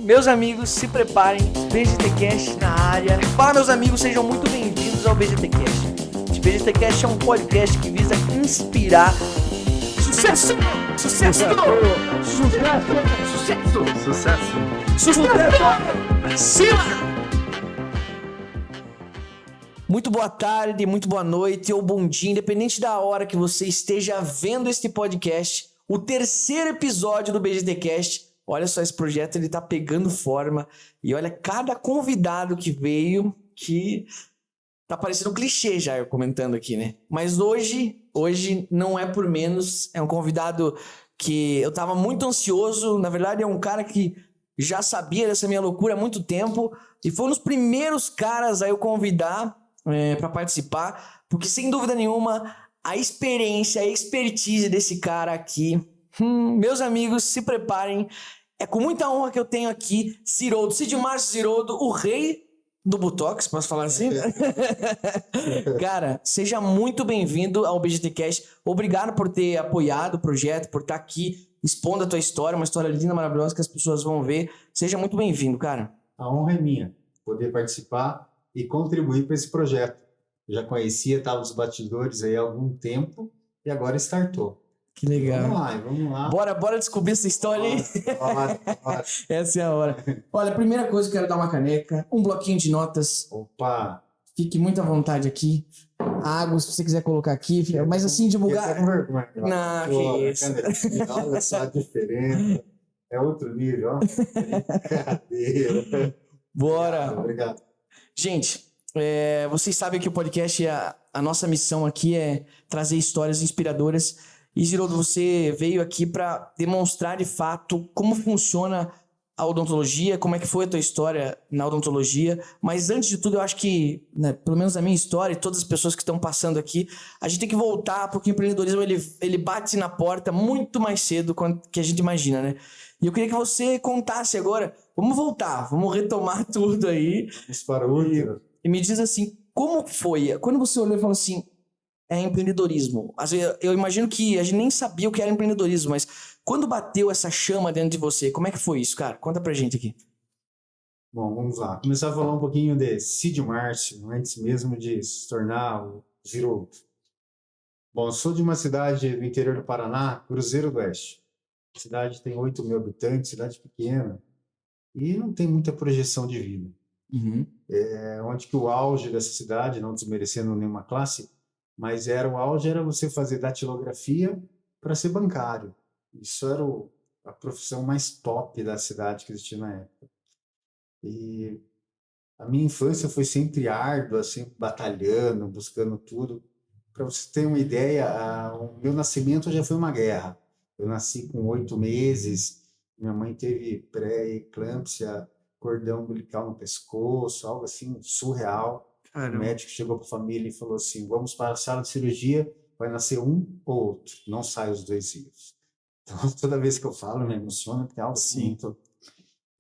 Meus amigos, se preparem, BGTcast na área. Fala, meus amigos, sejam muito bem-vindos ao BGTcast. O BGTcast é um podcast que visa inspirar sucesso! Sucesso! Sucesso! Sucesso! Sucesso! Cima! Muito boa tarde, muito boa noite ou bom dia, independente da hora que você esteja vendo este podcast, o terceiro episódio do BGTcast. Olha só, esse projeto ele tá pegando forma e olha cada convidado que veio que tá parecendo um clichê já eu comentando aqui, né? Mas hoje não é por menos, é um convidado que eu tava muito ansioso, na verdade é um cara que já sabia dessa minha loucura há muito tempo e foi um dos primeiros caras a eu convidar para participar, porque sem dúvida nenhuma a experiência, a expertise desse cara aqui, meus amigos, se preparem, é com muita honra que eu tenho aqui Ziroldo, Cid Márcio Ziroldo, o rei do Botox, posso falar assim? Cara, seja muito bem-vindo ao BGTcast, obrigado por ter apoiado o projeto, por estar aqui expondo a tua história, uma história linda, maravilhosa que as pessoas vão ver, seja muito bem-vindo, cara. A honra é minha, poder participar e contribuir para esse projeto. Eu já conhecia, estava nos bastidores aí há algum tempo e agora startou. Que legal. Vamos lá. Bora descobrir essa história aí. Bora. Essa é a hora. Olha, a primeira coisa, eu quero dar uma caneca, um bloquinho de notas. Opa! Fique muito à vontade aqui. Água, se você quiser colocar aqui. Mas assim, divulgar... Não, que isso. Olha só a diferença. É outro nível, ó. Brincadeira. Bora. Obrigado. Gente, vocês sabem que o podcast, a nossa missão aqui é trazer histórias inspiradoras. E, Ziroldo, você veio aqui para demonstrar de fato como funciona a odontologia, como é que foi a tua história na odontologia. Mas antes de tudo, eu acho que, né, pelo menos a minha história e todas as pessoas que estão passando aqui, a gente tem que voltar, porque o empreendedorismo ele bate na porta muito mais cedo que a gente imagina, né? E eu queria que você contasse agora, vamos voltar, vamos retomar tudo aí. Vamos para o último. E me diz assim, como foi? Quando você olhou e falou assim, é empreendedorismo. Às vezes, eu imagino que a gente nem sabia o que era empreendedorismo, mas quando bateu essa chama dentro de você, como é que foi isso, cara? Conta pra gente aqui. Bom, vamos lá. Começar a falar um pouquinho de Cid Márcio, antes mesmo de se tornar o Ziroldo. Bom, eu sou de uma cidade do interior do Paraná, Cruzeiro do Oeste. A cidade tem 8.000 habitantes, cidade pequena, e não tem muita projeção de vida. Uhum. Onde que o auge dessa cidade, não desmerecendo nenhuma classe, mas o auge era você fazer datilografia para ser bancário. Isso era a profissão mais top da cidade que existia na época. E a minha infância foi sempre árdua, sempre batalhando, buscando tudo. Para você ter uma ideia, o meu nascimento já foi uma guerra. Eu nasci com 8 meses, minha mãe teve pré-eclâmpsia, cordão umbilical no pescoço, algo assim surreal. Caramba. O médico chegou para a família e falou assim, vamos para a sala de cirurgia, vai nascer um ou outro, não sai os dois vivos. Então, toda vez que eu falo, me emociona, porque é algo assim muito...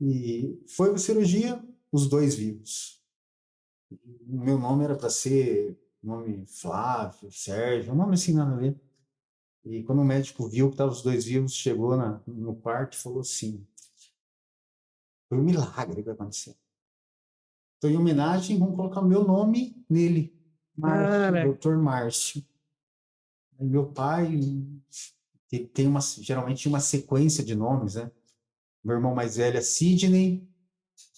E foi a cirurgia, os dois vivos. O meu nome era para ser nome Flávio, Sérgio, um nome assim, nada a ver. E quando o médico viu que estavam os dois vivos, chegou no quarto e falou assim, foi um milagre que aconteceu. Então, em homenagem, vamos colocar o meu nome nele, Márcio, Dr. Márcio. E meu pai tem geralmente uma sequência de nomes, né? Meu irmão mais velho é Sidney,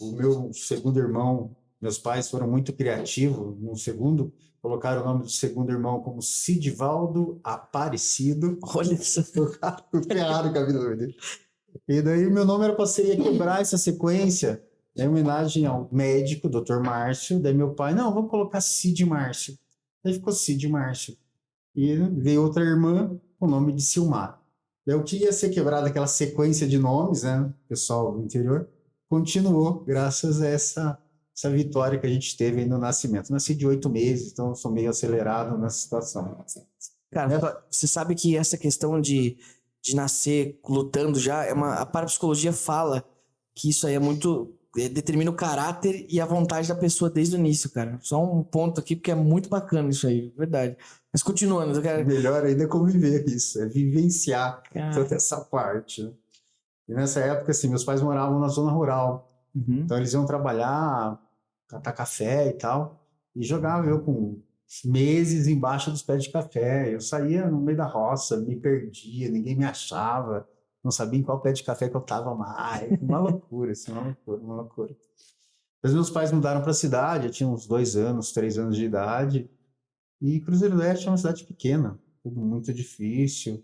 o meu segundo irmão, meus pais foram muito criativos, no segundo, colocaram o nome do segundo irmão como Sidivaldo Aparecido. Olha isso. Tudo errado com a vida dele. E daí meu nome era para ser quebrar essa sequência, em homenagem ao médico, Dr. Márcio. Daí meu pai, não, vamos colocar Cid Márcio. Daí ficou Cid Márcio. E veio outra irmã com o nome de Silmar. Daí o que ia ser quebrado aquela sequência de nomes, né, pessoal do interior, continuou graças a essa vitória que a gente teve aí no nascimento. Nasci de 8 meses, então eu sou meio acelerado nessa situação. Cara, você sabe que essa questão de nascer lutando já, a parapsicologia fala que isso aí é muito... determina o caráter e a vontade da pessoa desde o início, cara. Só um ponto aqui, porque é muito bacana isso aí, verdade. Mas continuando, eu quero... Melhor ainda é conviver com isso, é vivenciar toda essa parte. E nessa época, assim, meus pais moravam na zona rural. Uhum. Então eles iam trabalhar, catar café e tal, e jogava eu com meses embaixo dos pés de café. Eu saía no meio da roça, me perdia, ninguém me achava, não sabia em qual pé de café que eu estava mais. Uma loucura, assim, uma loucura, uma loucura. Depois meus pais mudaram para a cidade, eu tinha uns 2 anos, 3 anos de idade, e Cruzeiro do Oeste é uma cidade pequena, tudo muito difícil.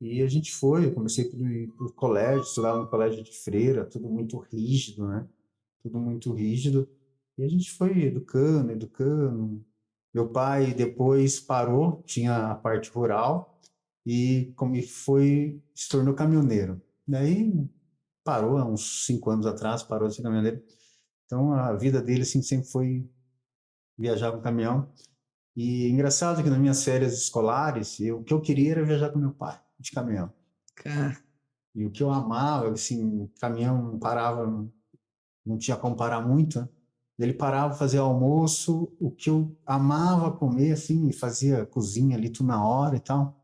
E a gente foi, eu comecei por ir para o colégio, estudava no colégio de freira, tudo muito rígido, né? Tudo muito rígido. E a gente foi educando, educando. Meu pai depois parou, tinha a parte rural, e como se tornou caminhoneiro. Daí parou, há uns 5 anos atrás, parou de ser caminhoneiro. Então a vida dele assim, sempre foi viajar com caminhão. E engraçado que nas minhas férias escolares, o que eu queria era viajar com meu pai, de caminhão. Cara, E o que eu amava, assim, caminhão não parava, não tinha como parar muito, né? Ele parava, fazia almoço, o que eu amava comer, assim, fazia cozinha ali tudo na hora e tal.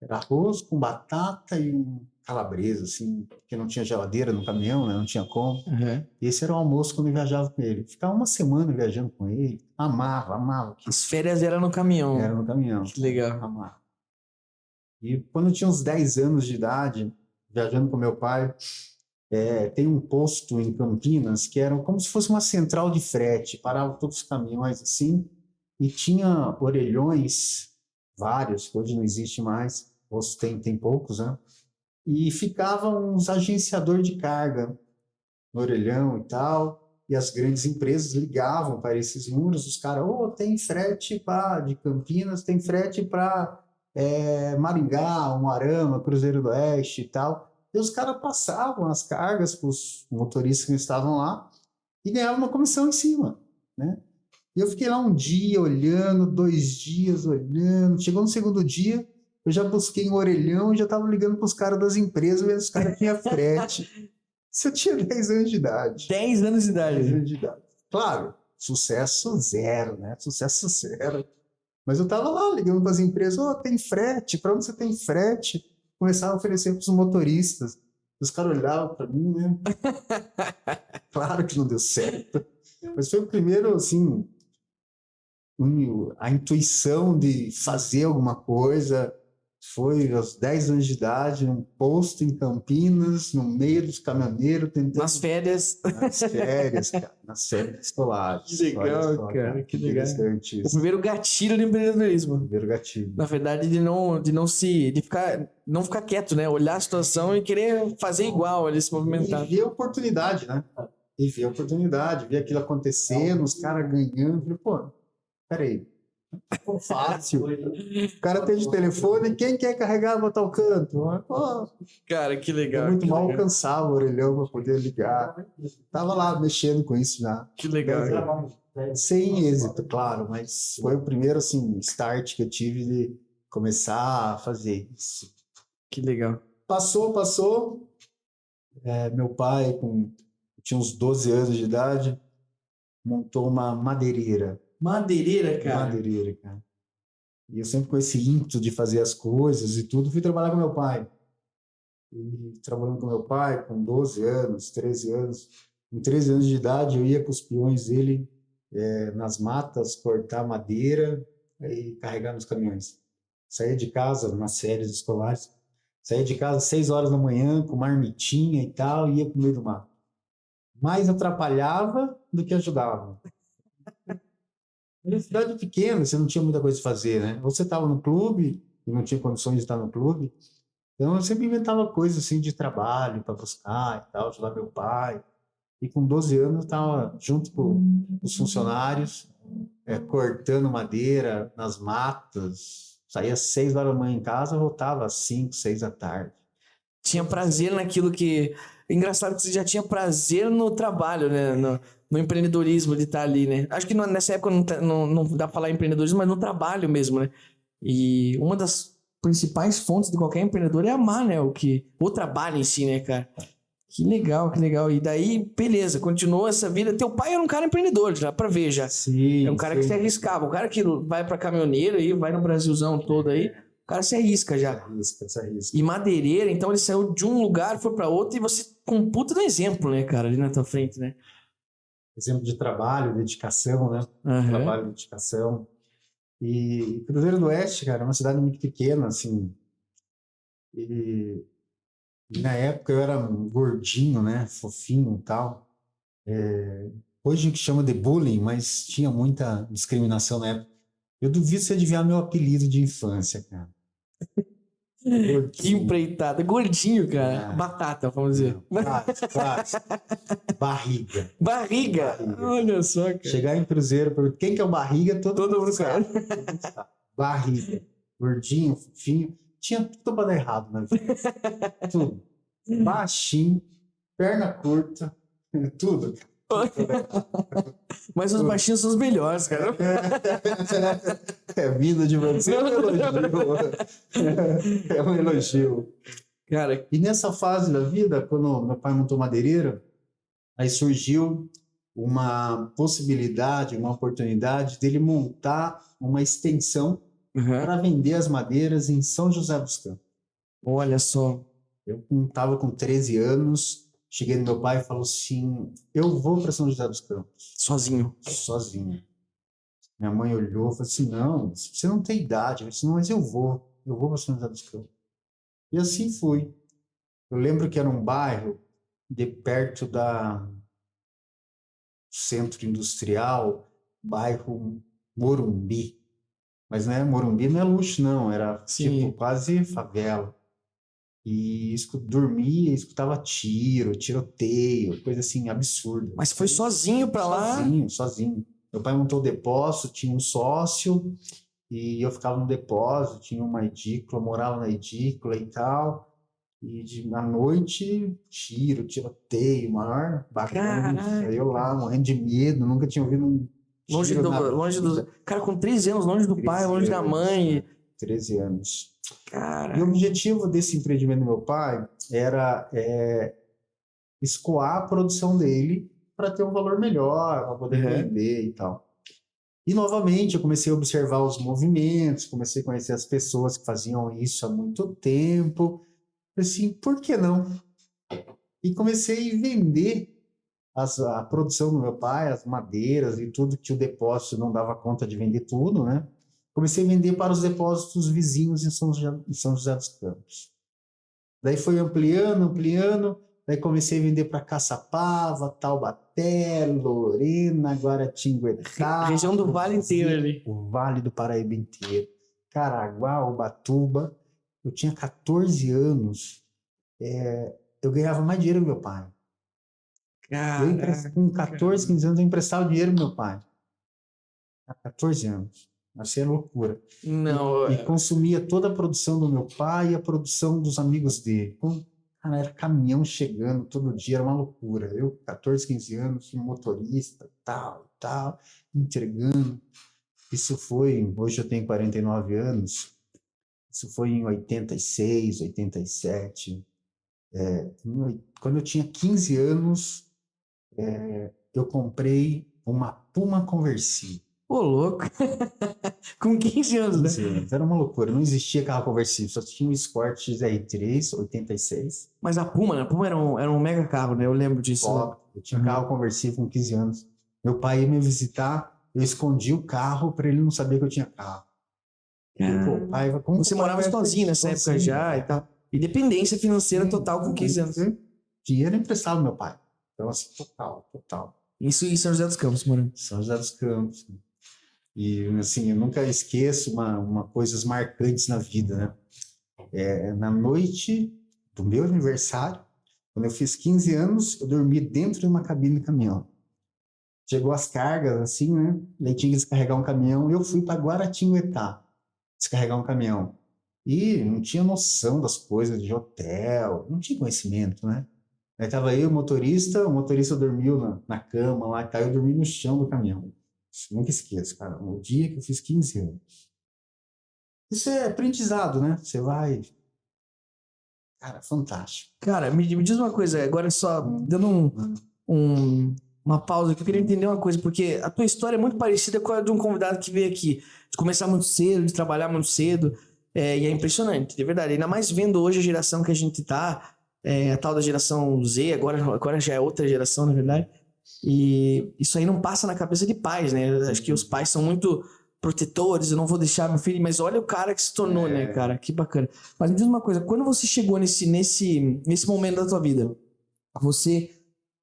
Era arroz com batata e um calabresa, assim, porque não tinha geladeira no caminhão, né? Não tinha como. uhum. E esse era o almoço quando eu viajava com ele. Ficava uma semana viajando com ele, amava. As férias eram no caminhão. Era no caminhão. Que legal. Amava. E quando eu tinha uns 10 anos de idade, viajando com meu pai, tem um posto em Campinas que era como se fosse uma central de frete, paravam todos os caminhões assim, e tinha orelhões, vários, que hoje não existe mais, ou tem poucos, né? E ficavam uns agenciadores de carga no orelhão e tal, e as grandes empresas ligavam para esses números, os caras, tem frete de Campinas, tem frete para Maringá, Umuarama, Cruzeiro do Oeste e tal. E os caras passavam as cargas para os motoristas que estavam lá e ganhavam uma comissão em cima, né? E eu fiquei lá um dia olhando, 2 dias olhando. Chegou no segundo dia, eu já busquei um orelhão e já estava ligando para os caras das empresas, vendo se os caras tinham frete. Isso eu tinha 10 anos de idade. 10 anos de idade. 10 anos de idade. Claro, sucesso zero, né? Sucesso zero. Mas eu estava lá ligando para as empresas, tem frete, para onde você tem frete? Começava a oferecer para os motoristas. Os caras olhavam para mim, né? Claro que não deu certo. Mas foi o primeiro, assim, a intuição de fazer alguma coisa. Foi aos 10 anos de idade, num posto em Campinas, no meio dos caminhoneiros, tentando... Nas férias. Nas férias, cara. Nas férias escolares. Que legal, cara. Que legal. Interessante O isso. primeiro gatilho do empreendedorismo. Primeiro gatilho. Na verdade, não ficar quieto, né? Olhar a situação e querer fazer igual, ele se movimentar. E ver a oportunidade, né? E ver a oportunidade, ver aquilo acontecendo, os caras ganhando. Falei, pô, peraí. Fácil. O cara atende o telefone, quem quer carregar para tal canto? Pô, Cara, que legal. eu muito que mal legal. alcançava o orelhão para poder ligar. Tava lá mexendo com isso já. Que legal. Sem êxito, claro, mas foi o primeiro assim, start que eu tive de começar a fazer isso. Que legal. Passou. Meu pai, tinha uns 12 anos de idade, montou uma madeireira. Madeireira, cara. Madeireira, cara. E eu sempre com esse ímpeto de fazer as coisas e tudo, fui trabalhar com meu pai. E trabalhando com meu pai, com 12 anos, 13 anos. Com 13 anos de idade, eu ia com os peões dele nas matas, cortar madeira e carregar nos caminhões. Saía de casa, nas férias escolares, saía de casa às 6 horas da manhã, com marmitinha e tal, e ia para o meio do mato. Mais atrapalhava do que ajudava. Era uma cidade pequena, você não tinha muita coisa a fazer, né? Ou você estava no clube e não tinha condições de estar no clube. Então eu sempre inventava coisas assim de trabalho para buscar e tal, ajudar meu pai. E com 12 anos eu estava junto com os funcionários, cortando madeira nas matas. Saía às 6 horas da manhã em casa, voltava às 5, 6 da tarde. Tinha prazer naquilo que... Engraçado que você já tinha prazer no trabalho, né? No empreendedorismo de estar ali, né? Acho que nessa época não dá pra falar empreendedorismo, mas no trabalho mesmo, né? E uma das principais fontes de qualquer empreendedor é amar, né? O trabalho em si, né, cara? Que legal, que legal. E daí, beleza, continuou essa vida. Teu pai era um cara empreendedor, já pra ver, já. Sim, É um cara que se arriscava. Um cara que vai pra caminhoneiro aí, vai no Brasilzão todo aí. O cara se arrisca já. Se arrisca. E madeireira, então ele saiu de um lugar, foi pra outro, e você com um puta do exemplo, né, cara, ali na tua frente, né? Exemplo de trabalho, dedicação, né? Aham. Trabalho, dedicação. E Cruzeiro do Oeste, cara, é uma cidade muito pequena, assim. E na época eu era um gordinho, né? Fofinho e tal. Hoje a gente chama de bullying, mas tinha muita discriminação na época. Eu duvido você adivinhar meu apelido de infância, cara. Que Gordinho. empreitada. Gordinho, cara. Batata, vamos dizer. Quase. Barriga. Barriga. Olha só, cara. Chegar em Cruzeiro, quem que é o Barriga? Todo mundo sabe. sabe. Barriga. Gordinho, fofinho. Tinha tudo pra dar errado na vida. Tudo. Baixinho, perna curta, tudo. Mas os baixinhos são os melhores, cara. Vindo de você é um elogio. É um elogio. Cara, E nessa fase da vida, quando meu pai montou madeireira, aí surgiu uma possibilidade, uma oportunidade dele montar uma extensão para vender as madeiras em São José dos Campos. Olha só. Eu estava com 13 anos, cheguei no meu pai e falou assim, eu vou para São José dos Campos. Sozinho. Minha mãe olhou e falou assim, não, você não tem idade. Eu disse, não, mas eu vou para São José dos Campos. E assim fui. Eu lembro que era um bairro de perto da centro industrial, bairro Morumbi. Mas não é Morumbi, não é luxo, não. Era tipo quase favela. E dormia, escutava tiroteio, coisa assim absurda. Mas foi sozinho pra lá? Sozinho. Meu pai montou o depósito, tinha um sócio, e eu ficava no depósito, tinha uma edícula, morava na edícula e tal. E à noite, tiroteio, maior bagunça. Eu lá, morrendo de medo, nunca tinha ouvido um tiro longe do... Cara, com 13 anos, longe do pai, longe da mãe. 13 anos. Cara. E o objetivo desse empreendimento do meu pai era escoar a produção dele para ter um valor melhor, para poder vender e tal. E, novamente, eu comecei a observar os movimentos, comecei a conhecer as pessoas que faziam isso há muito tempo. Assim, por que não? E comecei a vender a produção do meu pai, as madeiras e tudo que o depósito não dava conta de vender tudo, né? Comecei a vender para os depósitos vizinhos em São José dos Campos. Daí foi ampliando, daí comecei a vender para Caçapava, Taubaté, Lorena, Guaratinguetá. Região do Vale inteiro ali. O Vale do Paraíba inteiro. Caraguá, Ubatuba. Eu tinha 14 anos. Eu ganhava mais dinheiro do meu pai. Com 14, 15 anos, eu emprestava dinheiro do meu pai. Há 14 anos. Assim é loucura. Não. E consumia toda a produção do meu pai e a produção dos amigos dele. Cara, era caminhão chegando todo dia, era uma loucura. Eu, 14, 15 anos, motorista, tal, entregando. Isso foi, hoje eu tenho 49 anos, isso foi em 86, 87. Quando eu tinha 15 anos, eu comprei uma Puma conversível. Ô, louco. Com 15 anos, né? 15 anos. Era uma loucura. Não existia carro conversível. Só tinha um Escort XR3, 86. Mas a Puma, né? A Puma era um mega carro, né? Eu lembro disso. Top. Eu tinha carro conversível com 15 anos. Meu pai ia me visitar, eu escondi o carro para ele não saber que eu tinha carro. Pô, pai, você morava sozinho nessa época já e tal. Independência financeira total com 15 anos. Dinheiro emprestado do meu pai. Então, assim, total. Isso em São José dos Campos, mano. São José dos Campos. E, assim, eu nunca esqueço coisas marcantes na vida, né? Na noite do meu aniversário, quando eu fiz 15 anos, eu dormi dentro de uma cabine de caminhão. Chegou as cargas, assim, né? Daí tinha que descarregar um caminhão. Eu fui para Guaratinguetá descarregar um caminhão. E não tinha noção das coisas de hotel, não tinha conhecimento, né? Aí tava eu, o motorista dormiu na cama lá, eu dormi no chão do caminhão. Nunca esqueço, cara. O dia que eu fiz 15 anos. Isso é aprendizado, né? Você vai... Cara, fantástico. Cara, me diz uma coisa, agora só dando uma pausa, que eu queria entender uma coisa, porque a tua história é muito parecida com a de um convidado que veio aqui. De começar muito cedo, de trabalhar muito cedo. E é impressionante, de verdade. Ainda mais vendo hoje a geração que a gente tá, a tal da geração Z, agora já é outra geração, na verdade. E isso aí não passa na cabeça de pais, né? Eu acho que os pais são muito protetores, eu não vou deixar meu filho, mas olha o cara que se tornou, né, cara? Que bacana. Mas me diz uma coisa, quando você chegou nesse momento da tua vida,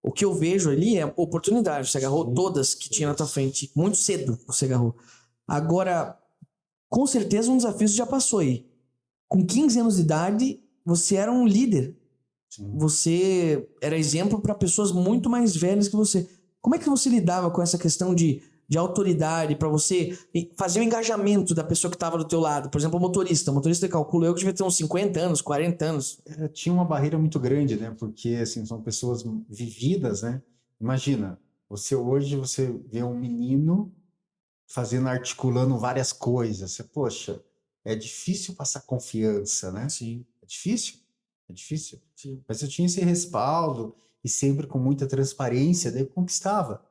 o que eu vejo ali é oportunidade. Você agarrou todas que tinha na tua frente. Muito cedo você agarrou. Agora, com certeza um desafio já passou aí. Com 15 anos de idade, você era um líder. Sim. Você era exemplo para pessoas muito mais velhas que você. Como é que você lidava com essa questão de autoridade para você fazer o engajamento da pessoa que estava do teu lado? Por exemplo, o motorista. O motorista, calculo eu, que devia ter uns 50 anos, 40 anos. Tinha uma barreira muito grande, né? Porque, assim, são pessoas vividas, né? Imagina, você vê um menino articulando várias coisas. Poxa, é difícil passar confiança, né? Sim. É difícil, é difícil. Sim. Mas eu tinha esse respaldo e sempre com muita transparência, daí conquistava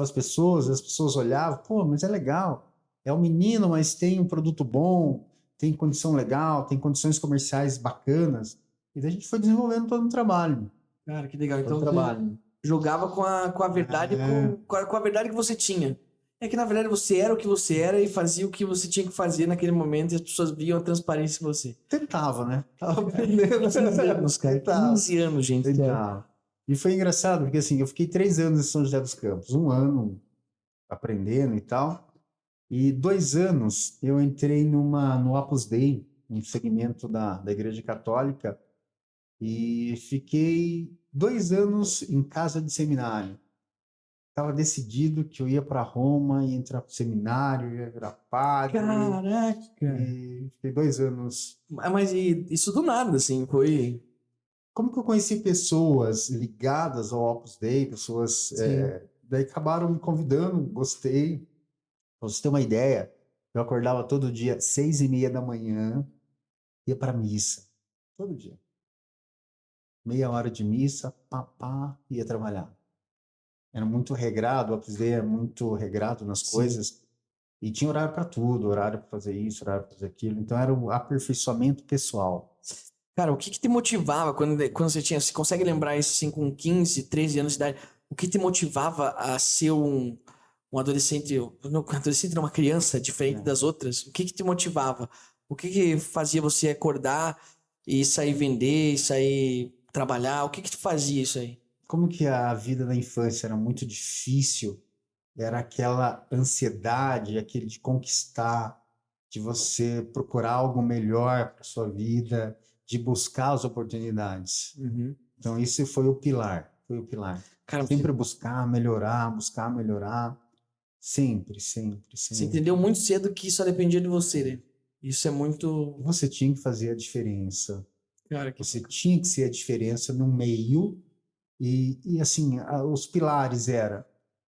as pessoas olhavam, pô, mas é legal, é um menino, mas tem um produto bom, tem condição legal, tem condições comerciais bacanas, e daí a gente foi desenvolvendo todo um trabalho. Cara, que legal. Então, trabalho. Jogava com a verdade, com a verdade que você tinha. É que, na verdade, você era o que você era e fazia o que você tinha que fazer naquele momento e as pessoas viam a transparência em você. Tentava, né? Tava aprendendo. 15 anos, cara. Tentava. 15 anos, gente. Tentava. E foi engraçado, porque assim, eu fiquei 3 anos em São José dos Campos, 1 ano aprendendo e tal, e 2 anos eu entrei no Opus Dei, um segmento da Igreja Católica, e fiquei 2 anos em casa de seminário. Estava decidido que eu ia para Roma, ia entrar para o seminário, ia virar padre. Caraca! E fiquei 2 anos. Mas isso do nada, assim, foi... Como que eu conheci pessoas ligadas ao Opus Dei, pessoas... daí acabaram me convidando, gostei. Pra você ter uma ideia, eu acordava todo dia, 6:30 da manhã, ia para missa. Todo dia. Meia hora de missa, ia trabalhar. Era muito regrado, o Opus Dei é muito regrado nas coisas. E tinha horário para tudo, horário para fazer isso, horário para fazer aquilo. Então era o aperfeiçoamento pessoal. Cara, o que te motivava quando você consegue lembrar isso assim com 15, 13 anos de idade? O que te motivava a ser um adolescente, não, adolescente não, uma criança diferente das outras? O que te motivava? O que fazia você acordar e sair vender, sair trabalhar? O que te fazia isso aí? Como que a vida da infância era muito difícil, era aquela ansiedade, aquele de conquistar, de você procurar algo melhor para sua vida, de buscar as oportunidades. Uhum. Então isso foi o pilar, Cara, sempre buscar melhorar, sempre. Você entendeu muito cedo que só dependia de você, né? Isso é muito... Você tinha que fazer a diferença. Cara, você tinha que ser a diferença no meio e assim, os pilares era...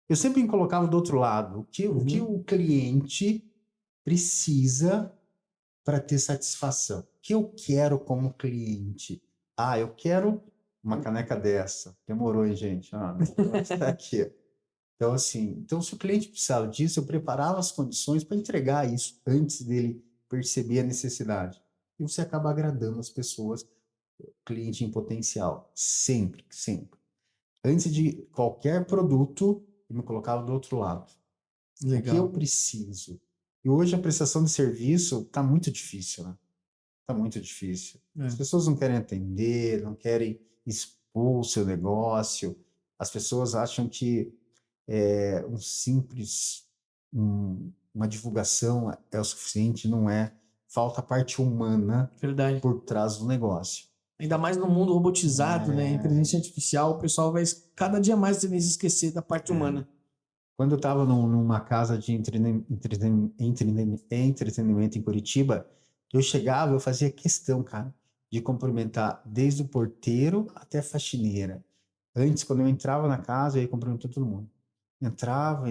Eu sempre me colocava do outro lado. O que o cliente precisa para ter satisfação? O que eu quero como cliente? Eu quero uma caneca dessa. Demorou, hein, gente? Está aqui. Então, assim, se o cliente precisava disso, eu preparava as condições para entregar isso antes dele perceber a necessidade. E você acaba agradando as pessoas, cliente em potencial. Sempre. Antes de qualquer produto, eu me colocava do outro lado. Legal. O que eu preciso? E hoje a prestação de serviço está muito difícil, né? Está muito difícil. As pessoas não querem atender, não querem expor o seu negócio. As pessoas acham que uma divulgação é o suficiente, não é. Falta a parte humana por trás do negócio. Ainda mais no mundo robotizado, né? Inteligência artificial, o pessoal vai cada dia mais se esquecer da parte humana. Quando eu estava numa casa de entretenimento em Curitiba, eu chegava, eu fazia questão, cara, de cumprimentar desde o porteiro até a faxineira. Antes, quando eu entrava na casa, eu ia cumprimentar todo mundo. Entrava,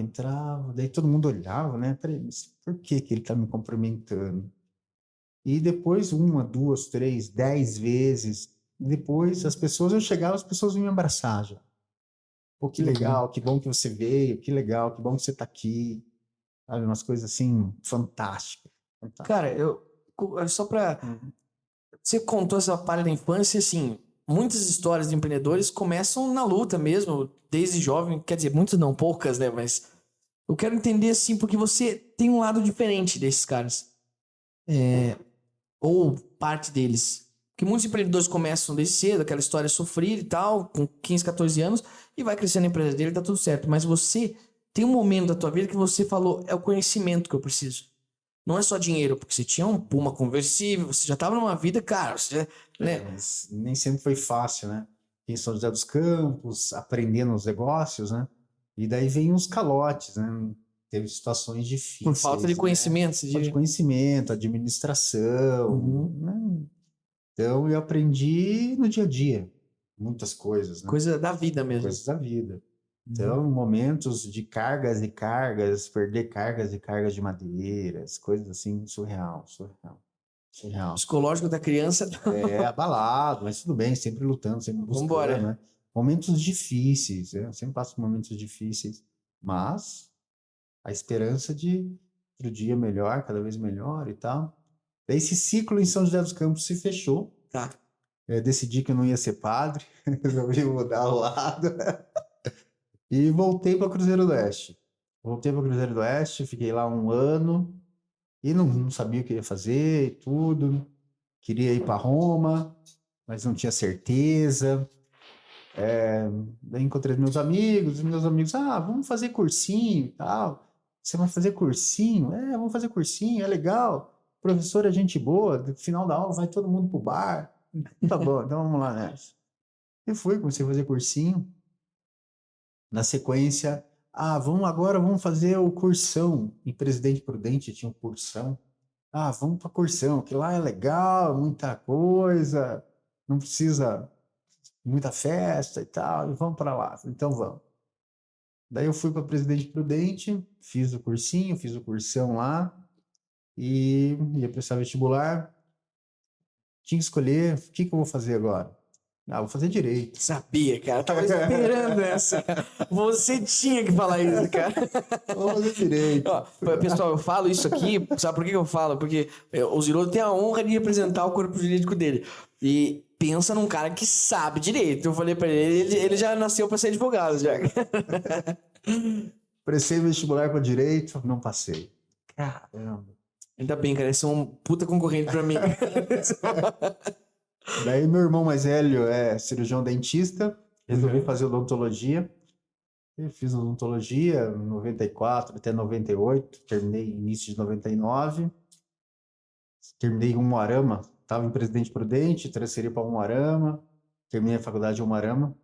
daí todo mundo olhava, né? Peraí, mas por que ele está me cumprimentando? E depois, 1, 2, 3, 10 vezes, depois as pessoas vinham me abraçar já. Pô, que legal, que bom que você veio, que legal, que bom que você está aqui. Sabe, umas coisas assim, fantásticas. Cara, só pra... Você contou essa parte da infância, assim, muitas histórias de empreendedores começam na luta mesmo, desde jovem, quer dizer, muitas não, poucas, né, mas eu quero entender, assim, porque você tem um lado diferente desses caras, ou parte deles, porque muitos empreendedores começam desde cedo, aquela história sofrida e tal, com 15, 14 anos, e vai crescendo a empresa dele, tá tudo certo, mas você tem um momento da tua vida que você falou, é o conhecimento que eu preciso. Não é só dinheiro, porque você tinha um Puma conversível, você já tava numa vida, cara, você já, né? Mas nem sempre foi fácil, né? Em São José dos Campos, aprendendo os negócios, né? E daí vem os calotes, né? Teve situações difíceis. Por falta de conhecimento, você Falta de diria. conhecimento, administração, né? Então eu aprendi no dia a dia muitas coisas, né? Coisa da vida mesmo. Coisas da vida. Então, momentos de cargas e cargas, perder cargas e cargas de madeiras, coisas assim, surreal. Psicológico da criança. É abalado, mas tudo bem, sempre lutando, sempre buscando, Vambora. né? Momentos difíceis, eu sempre passo por momentos difíceis, mas a esperança de outro dia melhor, cada vez melhor e tal. Daí esse ciclo em São José dos Campos se fechou. Tá. Eu decidi que eu não ia ser padre, resolvi mudar o lado. E voltei para Cruzeiro do Oeste. Fiquei lá um ano e não sabia o que ia fazer e tudo. Queria ir para Roma, mas não tinha certeza. Daí encontrei meus amigos, vamos fazer cursinho e tal. Você vai fazer cursinho? Vamos fazer cursinho, é legal. Professor é gente boa, no final da aula vai todo mundo pro bar. Tá bom, então vamos lá nessa. E comecei a fazer cursinho. Na sequência, vamos fazer o cursão. Em Presidente Prudente tinha um cursão. Vamos para cursão, que lá é legal, muita coisa, não precisa muita festa e tal, e vamos para lá. Então vamos. Daí eu fui para Presidente Prudente, fiz o cursão lá, e ia prestar vestibular. Tinha que escolher, o que eu vou fazer agora? Vou fazer direito. Sabia, cara. Tava esperando essa. Você tinha que falar isso, cara. Vou fazer direito. Ó, pessoal, eu falo isso aqui, sabe por que eu falo? Porque o Zirodo tem a honra de representar o corpo jurídico dele. E pensa num cara que sabe direito. Eu falei pra ele já nasceu pra ser advogado, já. Prestei vestibular para direito, não passei. Caramba. Ainda bem, cara. Esse é um puta concorrente pra mim. Daí meu irmão mais velho é cirurgião dentista, resolvi fazer odontologia. Eu fiz odontologia em 94 até 98, terminei início de 99. Terminei em Umuarama, estava em Presidente Prudente, transferi para Umuarama, terminei a faculdade em Umuarama.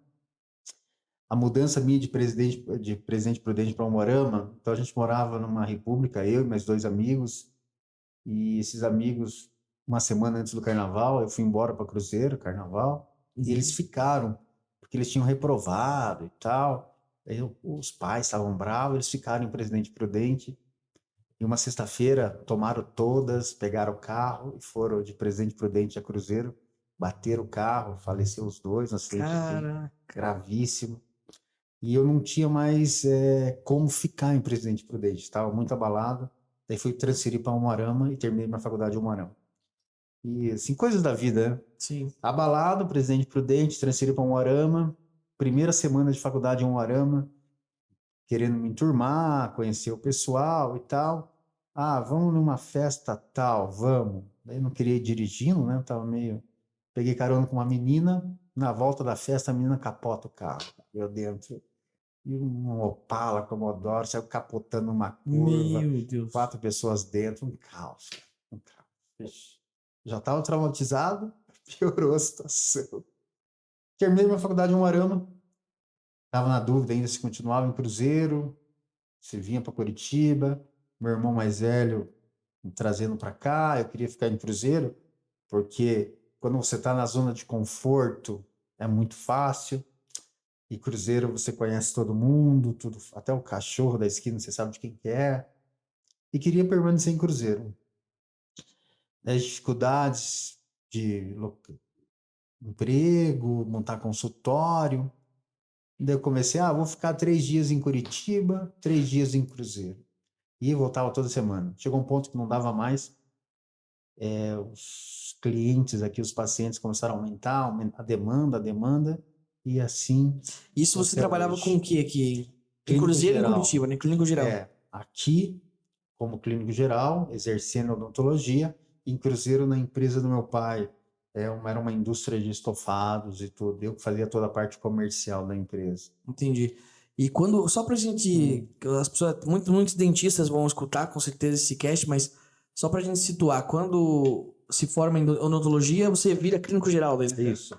A mudança minha de Presidente Prudente para Umuarama, então a gente morava numa república, eu e mais 2 amigos, e esses amigos, uma semana antes do carnaval, eu fui embora para Cruzeiro, carnaval, e eles ficaram, porque eles tinham reprovado e tal. Aí os pais estavam bravos, eles ficaram em Presidente Prudente. E uma sexta-feira, tomaram todas, pegaram o carro e foram de Presidente Prudente a Cruzeiro, bateram o carro, faleceu os 2, um acidente gravíssimo. E eu não tinha mais como ficar em Presidente Prudente, estava muito abalado. Daí fui transferir para Umuarama e terminei minha faculdade em Umuarama. E assim, coisas da vida, né? Sim. Abalado, Presidente Prudente, transferi para Umuarama. Primeira semana de faculdade em Umuarama, querendo me enturmar, conhecer o pessoal e tal. Vamos numa festa tal, vamos. Daí não queria ir dirigindo, né? Peguei carona com uma menina, na volta da festa a menina capota o carro. Eu dentro. E um Opala Commodore saiu capotando uma curva. Meu Deus. 4 pessoas dentro, um caos. Já estava traumatizado, piorou a situação. Terminei minha faculdade em Umuarama. Estava na dúvida ainda se continuava em Cruzeiro, se vinha para Curitiba. Meu irmão mais velho me trazendo para cá. Eu queria ficar em Cruzeiro, porque quando você está na zona de conforto, é muito fácil. E Cruzeiro você conhece todo mundo, tudo, até o cachorro da esquina você sabe de quem que é. E queria permanecer em Cruzeiro. As dificuldades de emprego, montar consultório. Daí eu comecei, vou ficar 3 dias em Curitiba, 3 dias em Cruzeiro. E voltava toda semana. Chegou um ponto que não dava mais. os clientes aqui, os pacientes começaram a aumentar a demanda, e assim Isso você até trabalhava com hoje. o que aqui? Em Clínico Cruzeiro e em geral. Curitiba, né? Clínico geral. Aqui, como clínico geral, exercendo odontologia, em Cruzeiro, na empresa do meu pai. Era uma indústria de estofados e tudo. Eu que fazia toda a parte comercial da empresa. Entendi. E quando, só pra gente, as pessoas, muitos dentistas vão escutar com certeza esse cast, mas só pra gente situar, quando se forma em odontologia, você vira clínico geral daí, né? Isso.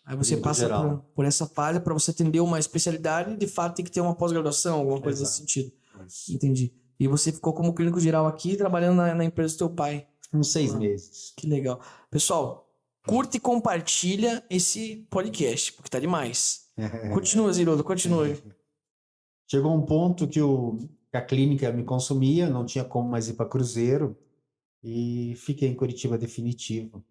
Aí você Clínico passa geral. por essa fase para você atender uma especialidade, de fato tem que ter uma pós-graduação, alguma coisa nesse Exato. sentido. Isso. Entendi. E você ficou como clínico geral aqui, trabalhando na empresa do teu pai. Uns 6 meses. Que legal. Pessoal, curte e compartilha esse podcast, porque tá demais. Continua, Zirodo, continua. Chegou um ponto que a clínica me consumia, não tinha como mais ir para Cruzeiro, e fiquei em Curitiba definitivo.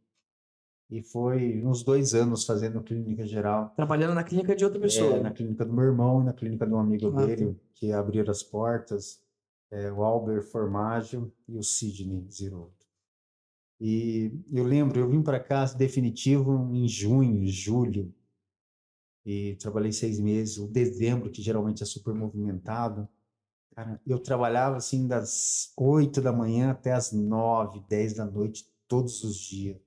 E foi uns 2 anos fazendo clínica geral. Trabalhando na clínica de outra pessoa. Na clínica do meu irmão e na clínica de um amigo dele, Tá. que abriram as portas, o Albert Formaggio e o Sidney Zirodo. E eu lembro, eu vim para cá definitivo em junho, julho, e trabalhei 6 meses. O dezembro, que geralmente é super movimentado, cara, eu trabalhava assim das 8 da manhã até as 9, 10 da noite, todos os dias.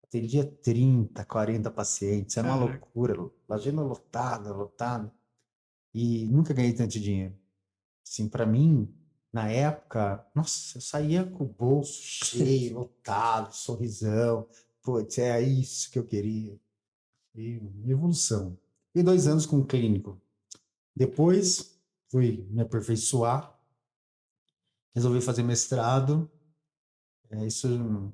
Atendia 30, 40 pacientes, era uma loucura, agenda lotada. E nunca ganhei tanto dinheiro. Assim, para mim, na época, nossa, eu saía com o bolso cheio, lotado, sorrisão. Putz, é isso que eu queria. E evolução. E 2 anos com o clínico. Depois, fui me aperfeiçoar. Resolvi fazer mestrado. Isso em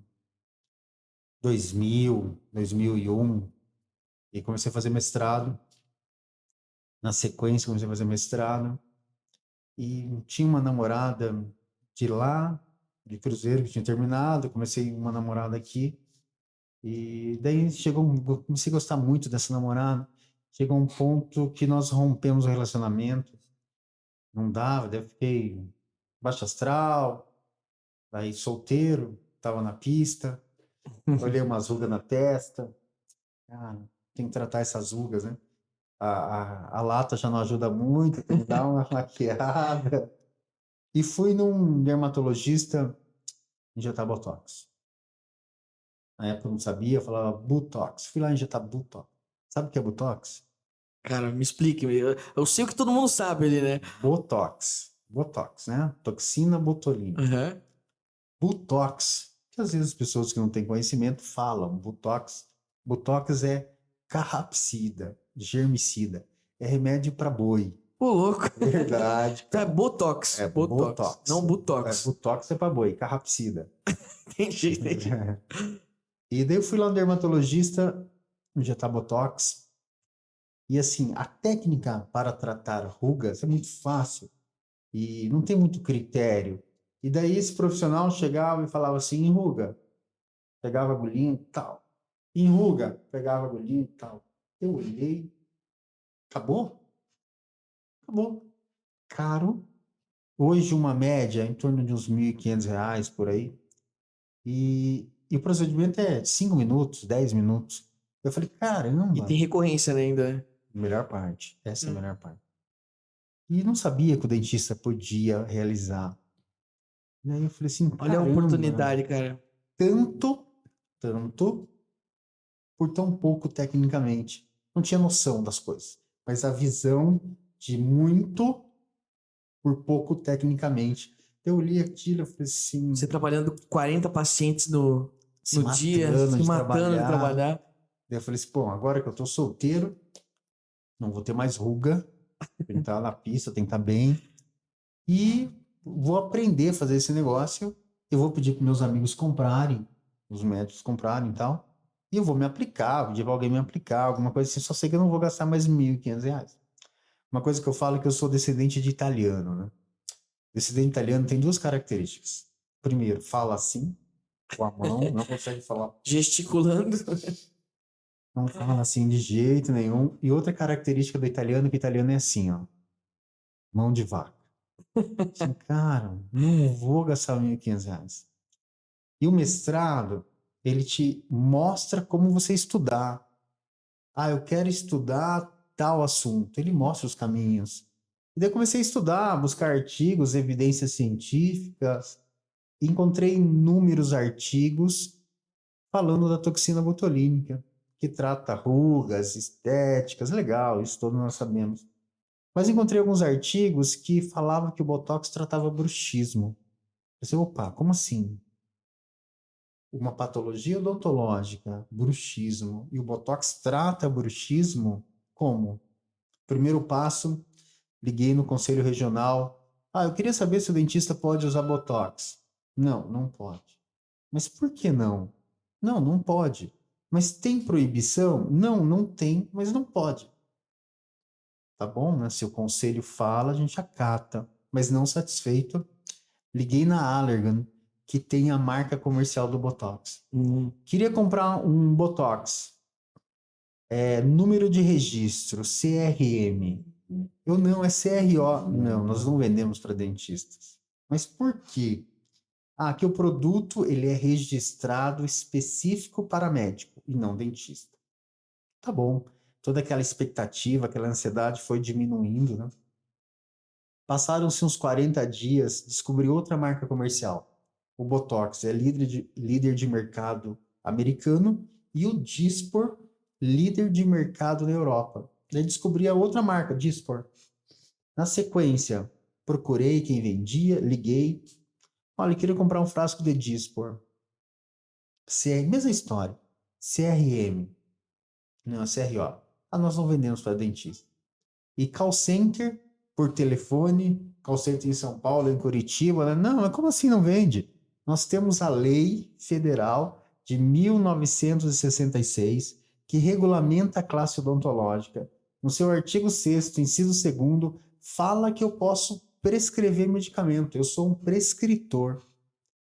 2000, 2001. E comecei a fazer mestrado. Na sequência, comecei a fazer mestrado. E tinha uma namorada de lá, de Cruzeiro, que tinha terminado. Comecei uma namorada aqui. E daí comecei a gostar muito dessa namorada. Chegou um ponto que nós rompemos o relacionamento. Não dava, daí eu fiquei baixo astral, aí solteiro, tava na pista, olhei umas rugas na testa. Cara, tem que tratar essas rugas, né? A lata já não ajuda muito, tem que dar uma maquiada. E fui num dermatologista injetar Botox. Na época eu não sabia, eu falava Botox. Fui lá injetar Botox. Sabe o que é Botox? Cara, me explique. Eu sei o que todo mundo sabe ali, né? Botox, né? Toxina botulina. Uhum. Botox, que às vezes as pessoas que não têm conhecimento falam Botox. Botox é carrapsida, germicida. É remédio para boi. Pô, louco. Verdade, Então é cara. Botox. É Botox. Não Botox. Botox é para boi, carrapsida. Entendi. E daí eu fui lá no dermatologista injetar Botox. E assim, a técnica para tratar rugas é muito fácil e não tem muito critério. E daí esse profissional chegava e falava assim, enruga. Pegava a agulhinha e tal. Enruga, pegava a agulhinha e tal. Eu olhei, acabou? Acabou. Caro. Hoje uma média em torno de uns R$ 1.500 por aí. E o procedimento é 5 minutos, 10 minutos. Eu falei, E caramba, tem recorrência, né, ainda, né? melhor parte. Essa é a melhor parte. E não sabia que o dentista podia realizar. E aí eu falei assim, Olha a caramba, oportunidade, cara. tanto por tão pouco tecnicamente. Não tinha noção das coisas. Mas a visão de muito por pouco tecnicamente. Eu li aquilo e falei assim, Você trabalhando com 40 pacientes no dia, se de matando de trabalhar. Daí eu falei assim, bom, agora que eu tô solteiro, não vou ter mais ruga, tem que estar na pista, tem que estar bem, e vou aprender a fazer esse negócio. Eu vou pedir para meus amigos comprarem, os médicos comprarem e tal, e eu vou me aplicar, vou pedir para alguém me aplicar, alguma coisa assim, só sei que eu não vou gastar mais R$ 1.500. Uma coisa que eu falo é que eu sou descendente de italiano, né? Descendente italiano tem 2 características. Primeiro, fala assim, com a mão, não consegue falar. Gesticulando. Não fala assim de jeito nenhum. E outra característica do italiano, que o italiano é assim, ó. Mão de vaca. Assim, cara, não vou gastar R$ 1.500. E o mestrado, ele te mostra como você estudar. Ah, eu quero estudar tal assunto. Ele mostra os caminhos. E daí eu comecei a estudar, buscar artigos, evidências científicas. Encontrei inúmeros artigos falando da toxina botulínica, que trata rugas, estéticas, legal, isso todos nós sabemos. Mas encontrei alguns artigos que falavam que o Botox tratava bruxismo. Eu pensei, opa, como assim? Uma patologia odontológica, bruxismo, e o Botox trata bruxismo? Como? Primeiro passo, liguei no Conselho Regional. Ah, eu queria saber se o dentista pode usar Botox. Não, não pode. Mas por que não? Não, não pode. Mas tem proibição? Não, não tem, mas não pode. Tá bom, né? Se o conselho fala, a gente acata. Mas não satisfeito, liguei na Allergan, que tem a marca comercial do Botox. Queria comprar um Botox. Número de registro, CRM. Eu não, é CRO. Não, nós não vendemos para dentistas. Mas por quê? Ah, que o produto ele é registrado específico para médico e não dentista. Tá bom. Toda aquela expectativa, aquela ansiedade foi diminuindo, né? Passaram-se uns 40 dias, descobri outra marca comercial. O Botox é líder de mercado americano e o Dyspor, líder de mercado na Europa. Daí descobri a outra marca, Dyspor. Na sequência, procurei quem vendia, liguei. Olha, eu queria comprar um frasco de Dyspor. Mesma história. CRM. Não, CRO. Ah, nós não vendemos para dentista. E call center por telefone, call center em São Paulo, em Curitiba, né? Não, mas como assim não vende? Nós temos a lei federal de 1966 que regulamenta a classe odontológica. No seu artigo 6º, inciso 2º, fala que eu posso prescrever medicamento. Eu sou um prescritor.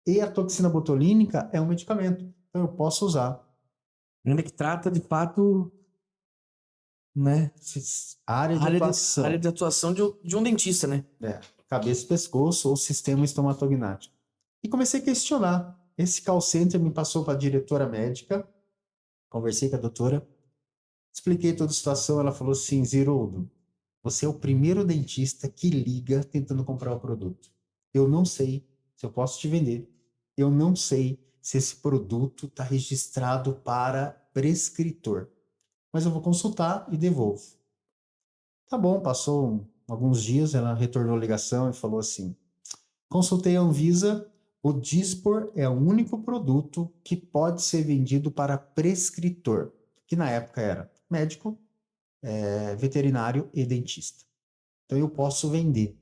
E a toxina botulínica é um medicamento. Então eu posso usar. Ainda que trata de fato, né? Área de atuação. Área de atuação de um dentista, né? Cabeça, pescoço ou sistema estomatognático. E comecei a questionar. Esse call center me passou para a diretora médica. Conversei com a doutora. Expliquei toda a situação. Ela falou assim, Ziroldo, você é o primeiro dentista que liga tentando comprar o produto. Eu não sei se eu posso te vender. Eu não sei se esse produto está registrado para prescritor. Mas eu vou consultar e devolvo. Tá bom, passou alguns dias, ela retornou a ligação e falou assim, consultei a Anvisa, o Dyspor é o único produto que pode ser vendido para prescritor, que na época era médico, veterinário e dentista. Então eu posso vender.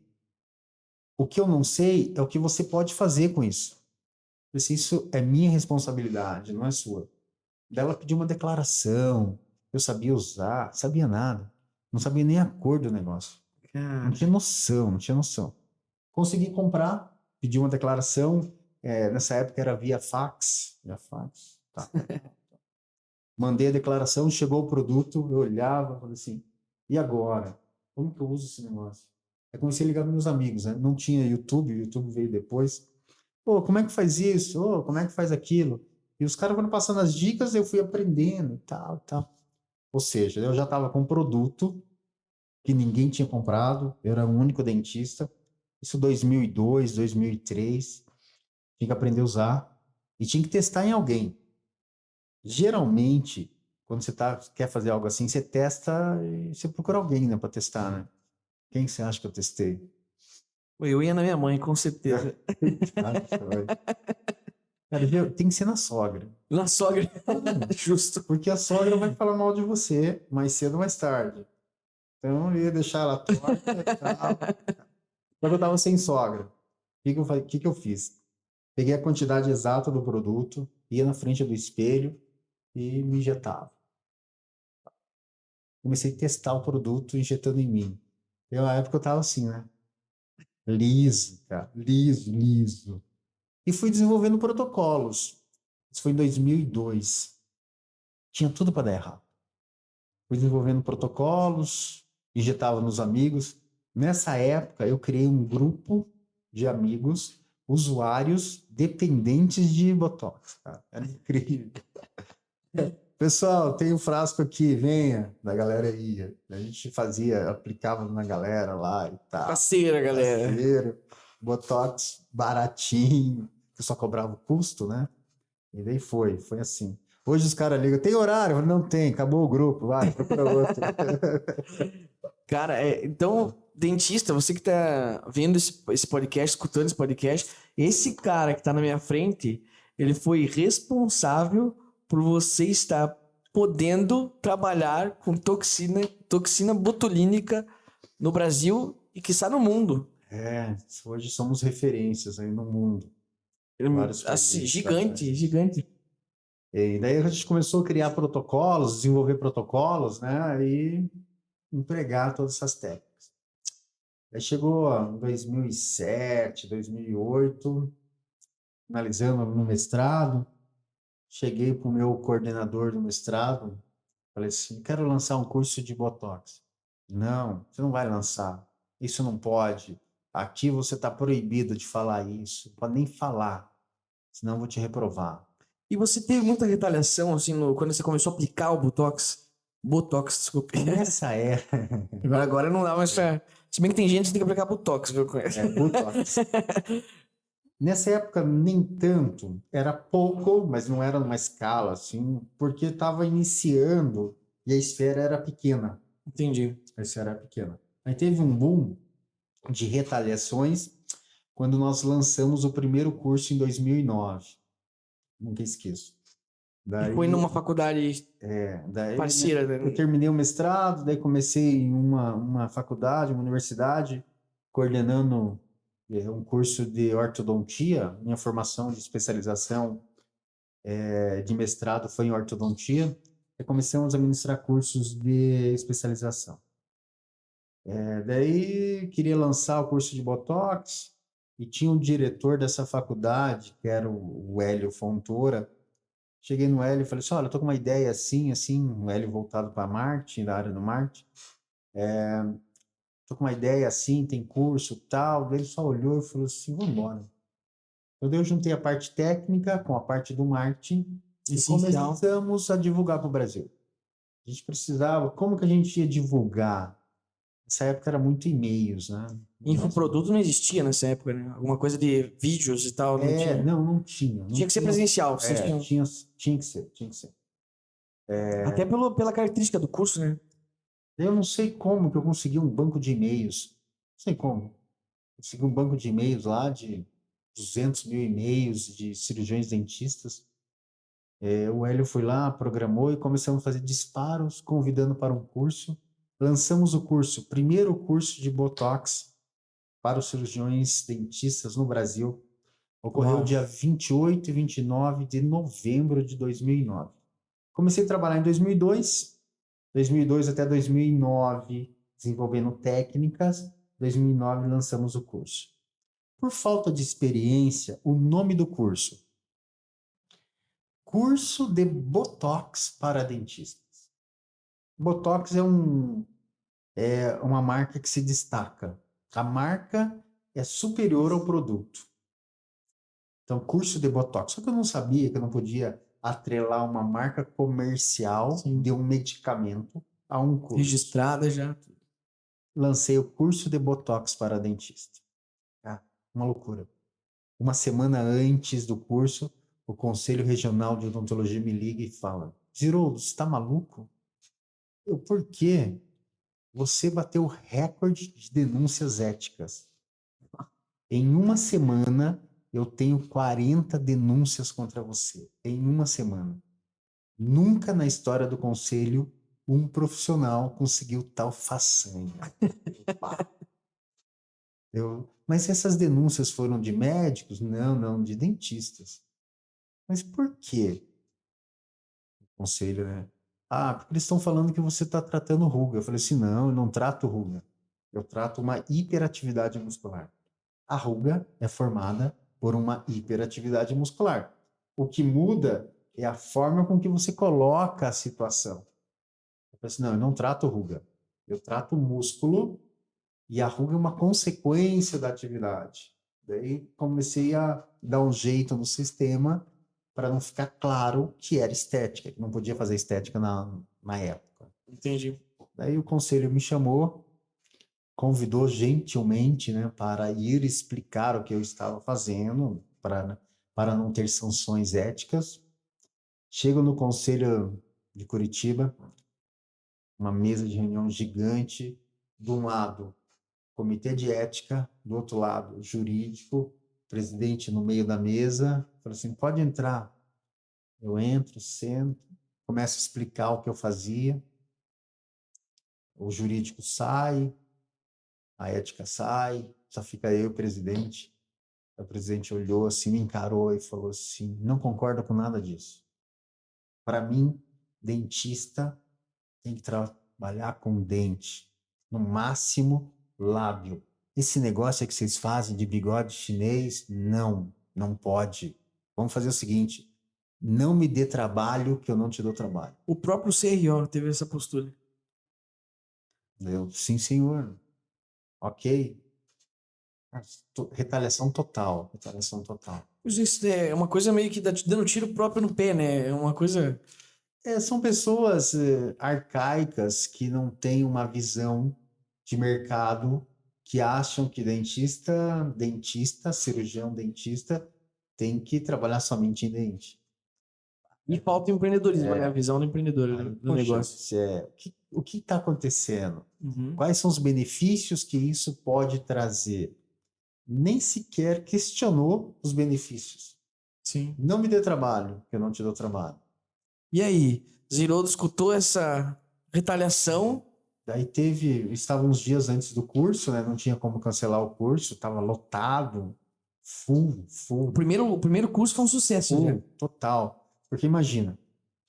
O que eu não sei é o que você pode fazer com isso. Isso é minha responsabilidade, não é sua. Ela pediu uma declaração, eu sabia usar, sabia nada. Não sabia nem a cor do negócio. Não tinha noção, não tinha noção. Consegui comprar, pedi uma declaração, nessa época era via fax. Via fax, tá. Mandei a declaração, chegou o produto, eu olhava, falei assim, e agora? Como que eu uso esse negócio? Aí comecei a ligar para meus amigos, né? Não tinha YouTube, o YouTube veio depois. Pô, como é que faz isso? Ô, como é que faz aquilo? E os caras foram passando as dicas, eu fui aprendendo e tal, tal. Ou seja, eu já estava com um produto que ninguém tinha comprado, eu era o único dentista. Isso 2002, 2003. Tinha que aprender a usar e tinha que testar em alguém. Geralmente, quando você quer fazer algo assim, você testa e você procura alguém, né, para testar, né? Quem você acha que eu testei? Eu ia na minha mãe, com certeza. Cara, tem que ser na sogra. Na sogra. Justo. Porque a sogra vai falar mal de você mais cedo ou mais tarde. Então, eu ia deixar ela torta e tal. Quando eu estava sem sogra, o que eu fiz? Peguei a quantidade exata do produto, ia na frente do espelho e me injetava. Comecei a testar o produto injetando em mim. Na época eu estava assim, né? Liso, cara. Liso. E fui desenvolvendo protocolos. Isso foi em 2002. Tinha tudo para dar errado. Fui desenvolvendo protocolos, injetava nos amigos. Nessa época, eu criei um grupo de amigos usuários dependentes de Botox, cara. Era incrível. Pessoal, tem um frasco aqui, venha. Da galera ia. A gente fazia, aplicava na galera lá e tal. Parceira, galera. Parceiro, Botox baratinho, que só cobrava o custo, né? E daí foi assim. Hoje os caras ligam, tem horário? Eu falo, não tem, acabou o grupo, vai, procura outro. Cara, então, dentista, você que tá vendo esse podcast, escutando esse podcast, esse cara que tá na minha frente, ele foi responsável por você estar podendo trabalhar com toxina botulínica no Brasil e quiçá no mundo. Hoje somos referências aí no mundo. Vários Assim, países, gigante, gigante. E daí a gente começou a criar protocolos, desenvolver protocolos, né? E empregar todas essas técnicas. Aí chegou em 2007, 2008, finalizando no mestrado, cheguei para o meu coordenador do mestrado, falei assim, quero lançar um curso de Botox. Não, você não vai lançar, isso não pode. Aqui você está proibido de falar isso, não pode nem falar, senão eu vou te reprovar. E você teve muita retaliação, assim, quando você começou a aplicar o Botox? Botox, desculpe. Nessa era... Agora não dá mais pra... Se bem que tem gente que tem que aplicar Botox, viu? Botox. Nessa época, nem tanto. Era pouco, mas não era numa escala, assim, porque estava iniciando e a esfera era pequena. Entendi. A esfera era pequena. Aí teve um boom de retaliações quando nós lançamos o primeiro curso em 2009. Nunca esqueço. E foi numa faculdade parceira, né? Eu terminei o mestrado, daí comecei em uma faculdade, uma universidade, coordenando um curso de ortodontia. Minha formação de especialização de mestrado foi em ortodontia. E começamos a ministrar cursos de especialização. Daí queria lançar o curso de Botox e tinha um diretor dessa faculdade, que era o Hélio Fontoura. Cheguei no Hélio e falei assim, olha, eu tô com uma ideia assim, o Hélio voltado para marketing, da área do marketing. Tô com uma ideia assim, tem curso tal. Daí ele só olhou e falou assim, vamos embora. Então eu juntei a parte técnica com a parte do marketing e começamos a divulgar para o Brasil. A gente precisava, como que a gente ia divulgar? Nessa época era muito e-mails, né? Infoproduto não existia nessa época, né? Alguma coisa de vídeos e tal, não tinha. Não tinha. Tinha que ser presencial. Tinha que ser. Até pela característica do curso, né? Eu não sei como que eu consegui um banco de e-mails. Não sei como. Consegui um banco de e-mails lá de 200 mil e-mails de cirurgiões dentistas. O Hélio foi lá, programou e começamos a fazer disparos, convidando para um curso. Lançamos o curso, primeiro curso de Botox para os cirurgiões dentistas no Brasil. Ocorreu dia 28 e 29 de novembro de 2009. Comecei a trabalhar em 2002 até 2009, desenvolvendo técnicas. 2009 lançamos o curso. Por falta de experiência, o nome do curso: Curso de Botox para Dentistas. Botox é uma marca que se destaca. A marca é superior ao produto. Então, curso de Botox. Só que eu não sabia que eu não podia atrelar uma marca comercial de um medicamento a um curso. Registrada já. Lancei o curso de Botox para dentista. Uma loucura. Uma semana antes do curso, o Conselho Regional de Odontologia me liga e fala: Ziroldo, você está maluco? Por quê? Você bateu o recorde de denúncias éticas. Em uma semana, eu tenho 40 denúncias contra você. Em uma semana. Nunca na história do Conselho um profissional conseguiu tal façanha. Mas essas denúncias foram de médicos? Não, de dentistas. Mas por quê? O Conselho, né? Porque eles estão falando que você está tratando ruga. Eu falei assim, não, eu não trato ruga. Eu trato uma hiperatividade muscular. A ruga é formada por uma hiperatividade muscular. O que muda é a forma com que você coloca a situação. Eu falei assim, não, eu não trato ruga. Eu trato músculo e a ruga é uma consequência da atividade. Daí comecei a dar um jeito no sistema para não ficar claro que era estética, que não podia fazer estética na época. Entendi. Daí o conselho me chamou, convidou gentilmente, né, para ir explicar o que eu estava fazendo, para não ter sanções éticas. Chego no conselho de Curitiba, uma mesa de reunião gigante, de um lado, comitê de ética, do outro lado, jurídico, presidente no meio da mesa, falou assim, pode entrar. Eu entro, sento, começo a explicar o que eu fazia, o jurídico sai, a ética sai, só fica eu e o presidente. O presidente olhou assim, me encarou e falou assim, não concordo com nada disso. Para mim, dentista tem que trabalhar com dente, no máximo lábio. Esse negócio que vocês fazem de bigode chinês, não pode. Vamos fazer o seguinte, não me dê trabalho que eu não te dou trabalho. O próprio CRO teve essa postura. Eu, sim, senhor. Ok. Retaliação total, retaliação total. Mas isso é uma coisa meio que te dando tiro próprio no pé, né? É uma coisa... São pessoas arcaicas que não têm uma visão de mercado, que acham que cirurgião dentista, tem que trabalhar somente em dente. E falta empreendedorismo, né? A visão do empreendedor, Aí, do poxa, negócio. o que está acontecendo? Uhum. Quais são os benefícios que isso pode trazer? Nem sequer questionou os benefícios. Sim. Não me dê trabalho, que eu não te dou trabalho. E aí, Ziroldo escutou essa retaliação? Daí estava uns dias antes do curso, né? Não tinha como cancelar o curso, estava lotado, full. O primeiro curso foi um sucesso, Full, já. total. Porque imagina,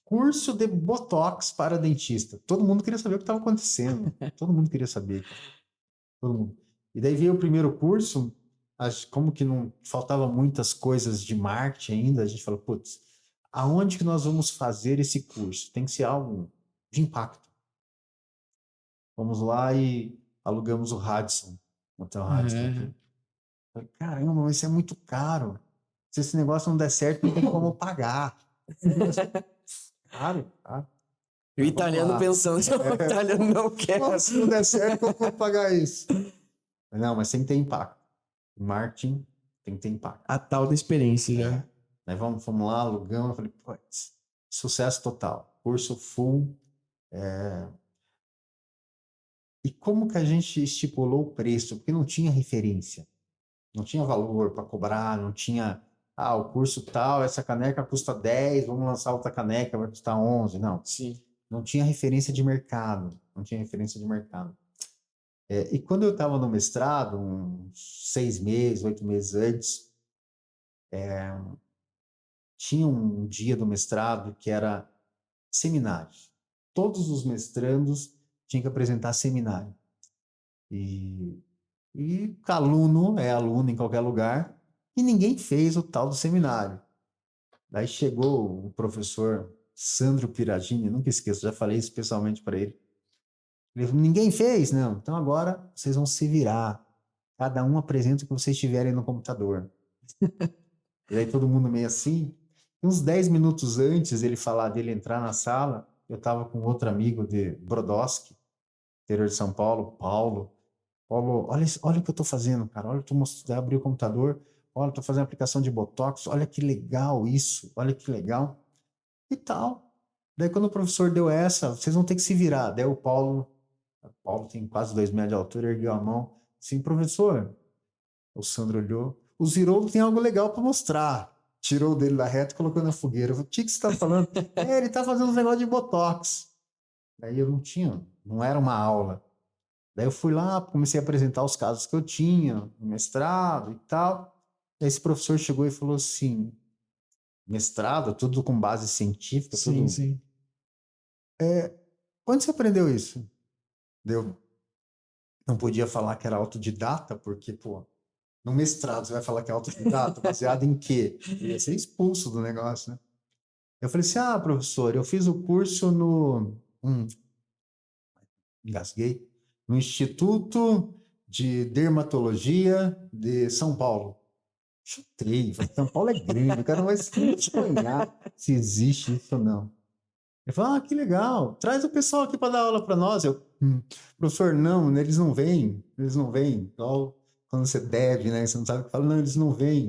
curso de Botox para dentista. Todo mundo queria saber o que estava acontecendo. Todo mundo queria saber. Todo mundo. E daí veio o primeiro curso, como que não faltava muitas coisas de marketing ainda, a gente falou, putz, aonde que nós vamos fazer esse curso? Tem que ser algo de impacto. Vamos lá e alugamos o Radisson, o Hotel Radisson aqui. Falei, caramba, mas isso é muito caro. Se esse negócio não der certo, não tem como pagar. Caro. E o italiano pensando, o italiano não quer. Se não der certo, como vou pagar isso? Não, mas tem que ter impacto. Marketing tem que ter impacto. A tal da experiência, já. Aí vamos lá, alugamos. Eu falei, putz, sucesso total. Curso full. E como que a gente estipulou o preço? Porque não tinha referência. Não tinha valor para cobrar, não tinha... o curso tal, essa caneca custa 10, vamos lançar outra caneca, vai custar 11. Não. Sim. Não tinha referência de mercado. E quando eu estava no mestrado, uns 6 meses, 8 meses antes, tinha um dia do mestrado que era seminário. Todos os mestrandos tinham que apresentar seminário. E aluno é aluno em qualquer lugar, e ninguém fez o tal do seminário. Daí chegou o professor Sandro Piragini, nunca esqueço, já falei isso pessoalmente para ele. Ele falou, ninguém fez? Não. Então agora vocês vão se virar. Cada um apresenta o que vocês tiverem no computador. E aí todo mundo meio assim. E uns 10 minutos antes dele entrar na sala, eu estava com outro amigo de Brodowski, interior de São Paulo, Paulo, olha o que eu estou fazendo, cara. Olha, eu estou mostrando, abri o computador, olha, estou fazendo aplicação de Botox, olha que legal isso, olha que legal. E tal. Daí quando o professor deu essa, vocês vão ter que se virar. Daí o Paulo tem quase 2 metros de altura, ergueu a mão. Assim, professor, o Sandro olhou, o Ziroldo tem algo legal para mostrar. Tirou dele da reta e colocou na fogueira. Eu falei, o que você está falando? Ele está fazendo um negócio de Botox. Daí eu não era uma aula. Daí eu fui lá, comecei a apresentar os casos que eu tinha, no mestrado e tal. Daí esse professor chegou e falou assim, mestrado, tudo com base científica. Sim, sim. Onde você aprendeu isso? Eu não podia falar que era autodidata, porque, no mestrado você vai falar que é autodidata, baseado em quê? Eu ia ser expulso do negócio, né? Eu falei assim, professor, eu fiz o curso engasguei, no Instituto de Dermatologia de São Paulo. Chutei. Falei, São Paulo é grande, o cara não vai sonhar se existe isso ou não. Ele falou, que legal, traz o pessoal aqui para dar aula para nós. Eu, professor, não, eles não vêm. Igual quando você deve, né? Você não sabe o que fala, não, eles não vêm,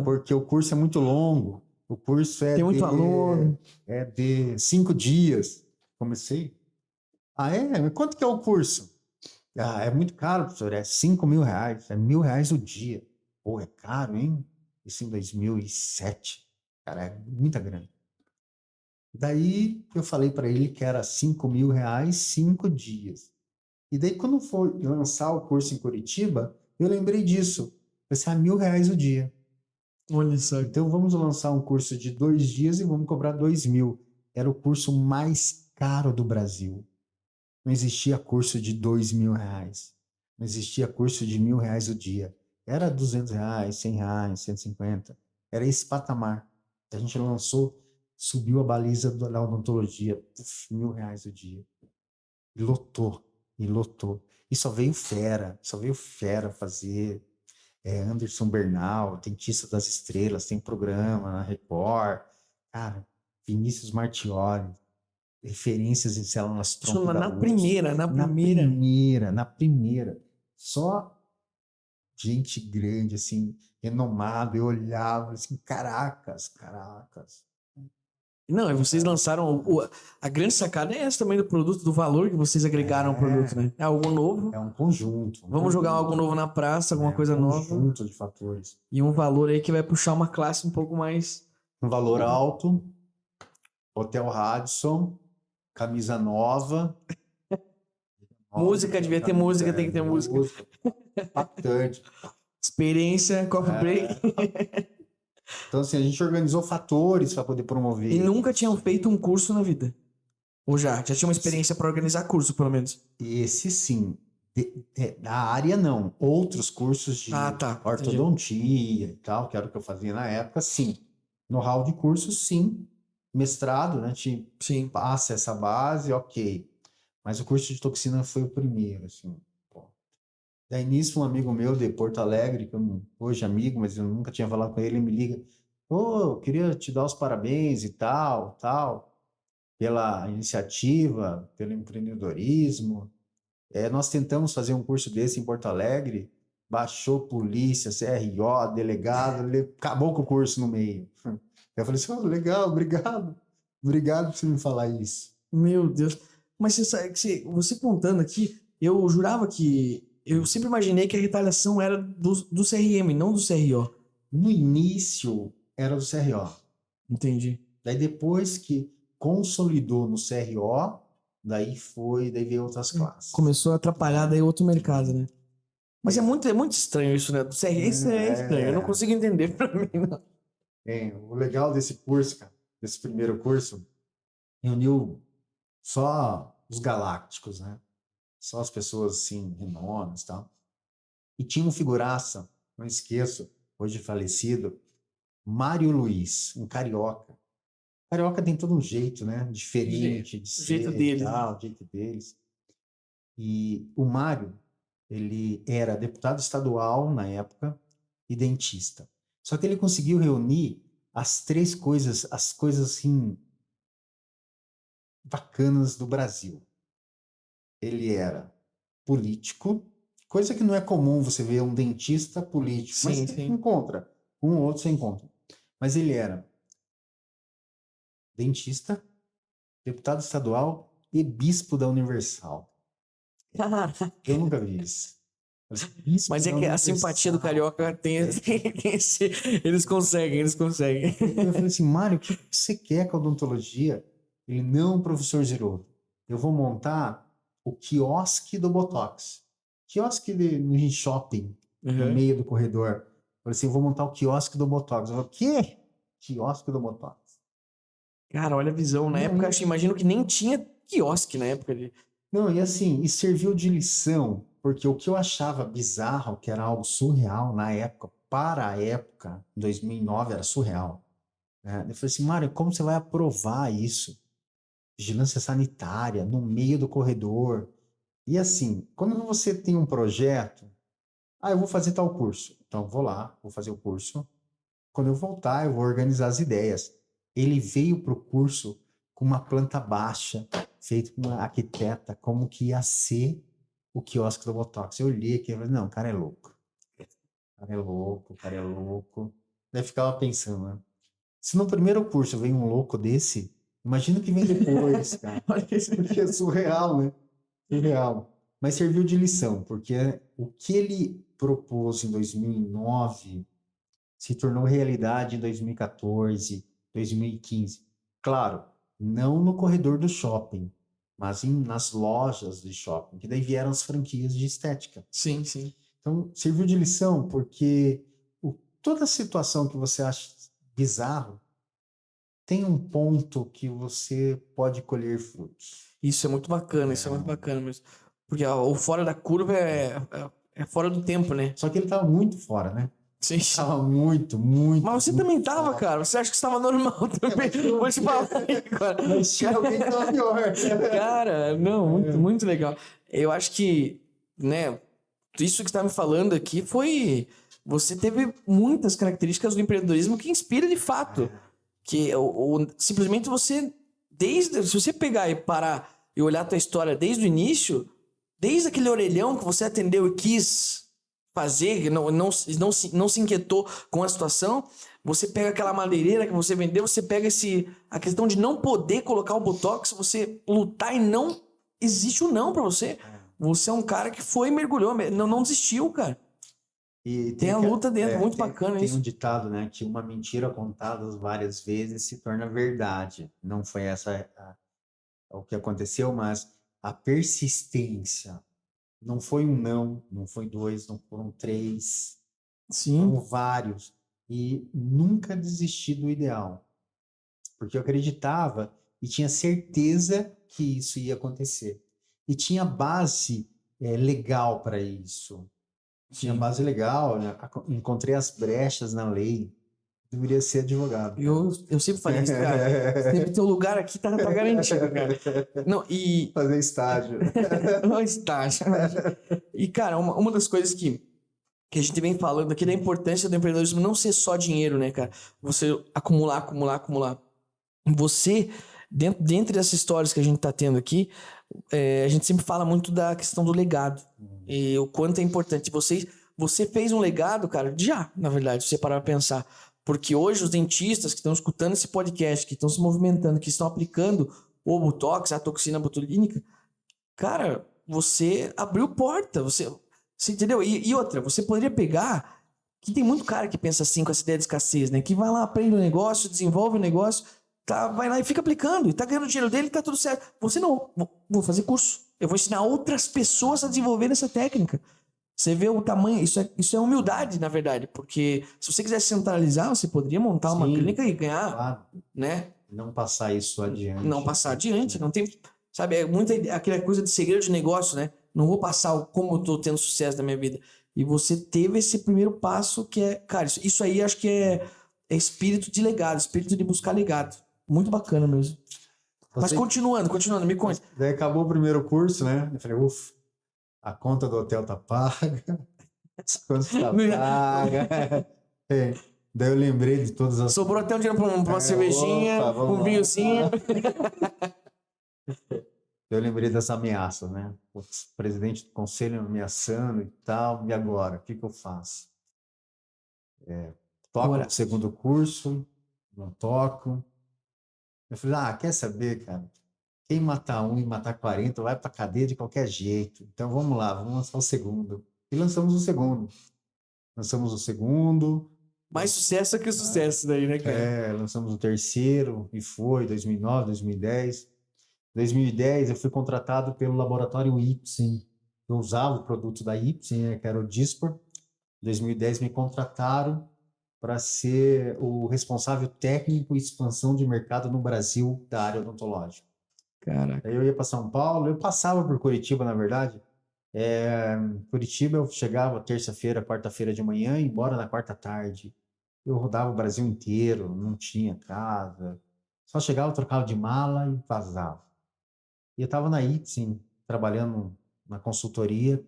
porque o curso é muito longo. O curso Tem muito aluno. é de 5 dias. Comecei. Mas quanto que é o curso? É muito caro, professor, é 5.000 reais, é R$ 1.000 o dia. Pô, é caro, hein? Isso em 2007. Cara, é muita grana. Daí eu falei para ele que era 5.000 reais, 5 dias. E daí quando for lançar o curso em Curitiba, eu lembrei disso. Vai ser R$ 1.000 o dia. Olha só. Então vamos lançar um curso de 2 dias e vamos cobrar 2.000. Era o curso mais caro do Brasil. Não existia curso de R$ 2.000. Não existia curso de R$ 1.000 o dia. Era R$ 200, R$ 100, 150. Era esse patamar. A gente lançou, subiu a baliza da odontologia. R$ 1.000 o dia. E lotou. E só veio fera fazer. Anderson Bernal, dentista das estrelas, tem programa na Record. Cara, Vinícius Martioli, referências em células tronco da Na USP. primeira. Na primeira. Só gente grande, assim, renomado. Eu olhava assim, caracas. Não, e vocês lançaram. A grande sacada é essa também do produto, do valor que vocês agregaram ao produto, né? É algo novo. É um conjunto. Vamos jogar algo novo na praça, alguma coisa nova. Um conjunto de fatores. E um valor aí que vai puxar uma classe um pouco mais. Um valor alto, Hotel Radisson, camisa nova. Música, devia ter música, tem que ter música. Impactante. Experiência, coffee break. Então, assim, a gente organizou fatores para poder promover. E nunca tinham feito um curso na vida? Ou já? Já tinha uma experiência para organizar curso, pelo menos? Esse sim. Da área, não. Outros cursos de ortodontia e tal, que era o que eu fazia na época, sim. Know-how de curso, sim. Mestrado, né? A gente passa essa base, ok. Mas o curso de toxina foi o primeiro, assim. Daí nisso, um amigo meu de Porto Alegre, que hoje é amigo, mas eu nunca tinha falado com ele, me liga, eu queria te dar os parabéns e tal, pela iniciativa, pelo empreendedorismo. Nós tentamos fazer um curso desse em Porto Alegre, baixou polícia, CRO, delegado, ele acabou com o curso no meio. Eu falei assim, legal, obrigado por você me falar isso. Meu Deus. Mas você contando aqui, eu jurava que... Eu sempre imaginei que a retaliação era do CRM, não do CRO. No início, era do CRO. Entendi. Daí depois que consolidou no CRO, daí veio outras classes. Começou a atrapalhar daí outro mercado, né? Mas é muito estranho isso, né? Do CRM, isso é estranho. Eu não consigo entender pra mim, não. O legal desse curso, cara, desse primeiro curso, reuniu só os galácticos, né? Só as pessoas, assim, renomes e tal. E tinha um figuraça, não esqueço, hoje falecido, Mário Luiz, um carioca. Carioca tem todo um jeito, né? Diferente de ser, jeito deles. O jeito deles. E o Mário, ele era deputado estadual na época e dentista. Só que ele conseguiu reunir as coisas assim bacanas do Brasil. Ele era político, coisa que não é comum você ver um dentista político, mas você encontra. Um ou outro você encontra. Mas ele era dentista, deputado estadual e bispo da Universal. Eu nunca vi isso. Mas é que a simpatia do carioca tem esse... Eles conseguem. Eu falei assim, Mário, o que você quer com a odontologia? Ele, não, professor Giroto, eu vou montar o quiosque do Botox. Quiosque no shopping, no meio do corredor. Eu falei assim, eu vou montar o quiosque do Botox. Eu falei, o quê? Quiosque do Botox. Cara, olha a visão. Na época, eu imagino que nem tinha quiosque na época. Não, e assim, e serviu de lição, porque o que eu achava bizarro, que era algo surreal na época, para a época, em 2009, era surreal. Né? Eu falei assim, Mário, como você vai aprovar isso? Vigilância sanitária, no meio do corredor. E assim, quando você tem um projeto, Eu vou fazer tal curso. Então, vou lá, vou fazer o curso. Quando eu voltar, eu vou organizar as ideias. Ele veio para o curso com uma planta baixa, feito com uma arquiteta, como que ia ser o quiosque do Botox. Eu olhei aqui e falei, não, o cara é louco. O cara é louco, o cara é louco. Daí ficava pensando, né? Se no primeiro curso vem um louco desse, imagina o que vem depois, cara. Porque é surreal, né? Surreal. Mas serviu de lição, porque o que ele propôs em 2009 se tornou realidade em 2014, 2015. Claro, não no corredor do shopping, mas nas lojas de shopping, que daí vieram as franquias de estética. Sim, sim. Então, serviu de lição porque toda situação que você acha bizarro tem um ponto que você pode colher frutos. Isso é muito bacana, isso é muito bacana mesmo. Porque o fora da curva é fora do tempo, né? Só que ele estava muito fora, né? Sim. Estava muito, muito. Mas você muito também tava, fora. cara. Você acha que estava normal também? Vou te falar aí, cara. Mas tinha alguém que estava pior. Cara, não, muito legal. Eu acho que, né, isso que você tá me falando aqui foi... Você teve muitas características do empreendedorismo que inspira de fato. Que simplesmente você, se você pegar e parar e olhar a tua história desde o início, desde aquele orelhão que você atendeu e quis fazer, não se inquietou com a situação, você pega aquela madeireira que você vendeu, você pega a questão de não poder colocar o Botox, você lutar e não existe o não pra você. Você é um cara que foi e mergulhou, não desistiu, cara. E tem a luta dentro, muito bacana tem isso. um ditado, né, que uma mentira contada várias vezes se torna verdade. Não foi o que aconteceu, mas a persistência. Não foi um não foi dois, não foram três, foram vários. E nunca desisti do ideal. Porque eu acreditava e tinha certeza que isso ia acontecer. E tinha base legal para isso. Tinha base legal, né? Encontrei as brechas na lei. Deveria ser advogado. Eu sempre falei isso, cara. Sempre teu lugar aqui tá garantido, cara. Não, fazer estágio. Estágio. E, cara, uma das coisas que a gente vem falando aqui da importância do empreendedorismo não ser só dinheiro, né, cara? Você acumular. Você, dentre dessas histórias que a gente tá tendo aqui, a gente sempre fala muito da questão do legado. E o quanto é importante. Você fez um legado, cara, na verdade, se você parar pra pensar. Porque hoje os dentistas que estão escutando esse podcast, que estão se movimentando, que estão aplicando o Botox, a toxina botulínica, cara, você abriu porta, você entendeu? E outra, você poderia pegar, que tem muito cara que pensa assim com essa ideia de escassez, né? Que vai lá, aprende o negócio, desenvolve o negócio, vai lá e fica aplicando, e tá ganhando o dinheiro dele, tá tudo certo. Você não, vou fazer curso, eu vou ensinar outras pessoas a desenvolver essa técnica. Você vê o tamanho, isso é humildade, na verdade, porque se você quisesse centralizar, você poderia montar uma clínica e ganhar, claro. Né? Não passar isso adiante. Não passar adiante, não tem, sabe, é muito aquela coisa de segredo de negócio, né? Não vou passar como eu tô tendo sucesso na minha vida. E você teve esse primeiro passo que é, cara, isso aí acho que é espírito de legado, espírito de buscar legado. Muito bacana mesmo. Mas continuando, me conta. Daí acabou o primeiro curso, né? Eu falei, ufa, a conta do hotel tá paga, as contas tá paga. Daí eu lembrei de todas as... Sobrou até um dinheiro pra uma cervejinha, um vinhozinho. Eu lembrei dessa ameaça, né? O presidente do conselho ameaçando e tal, e agora? O que eu faço? Toco o segundo curso, não toco. Eu falei, quer saber, cara? Quem matar um e matar 40 vai pra cadeia de qualquer jeito. Então vamos lá, vamos lançar o segundo. E lançamos o segundo. Mais sucesso que sucesso daí, né, cara? Lançamos o terceiro, e foi 2009, 2010. Em 2010 eu fui contratado pelo laboratório Ipsen. Eu usava o produto da Ipsen, né, que era o Dispor. Em 2010 me contrataram para ser o responsável técnico e expansão de mercado no Brasil da área odontológica. Caraca. Aí eu ia para São Paulo, eu passava por Curitiba, na verdade. Curitiba eu chegava terça-feira, quarta-feira de manhã e ia embora na quarta tarde. Eu rodava o Brasil inteiro, não tinha casa. Só chegava, trocava de mala e vazava. E eu estava na Ipsen, trabalhando na consultoria.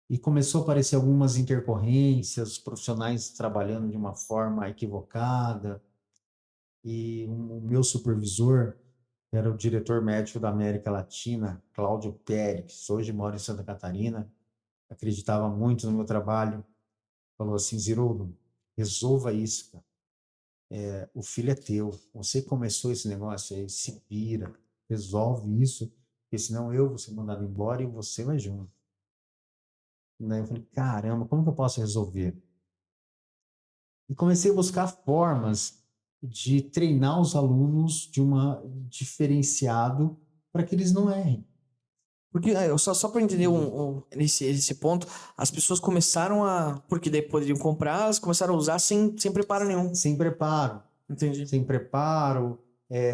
e começou a aparecer algumas intercorrências, os profissionais trabalhando de uma forma equivocada, e o meu supervisor, que era o diretor médico da América Latina, Cláudio Pérez, hoje mora em Santa Catarina, acreditava muito no meu trabalho, falou assim, Ziroldo, resolva isso, cara. O filho é teu, você começou esse negócio aí, se vira, resolve isso, porque senão eu vou ser mandado embora e você vai junto. Daí eu falei, caramba, como que eu posso resolver? E comecei a buscar formas de treinar os alunos de uma diferenciado para que eles não errem. Porque só para entender esse ponto, as pessoas começaram a. Porque daí poderiam comprar, elas começaram a usar sem preparo nenhum. Sem preparo. Entendi. Sem preparo,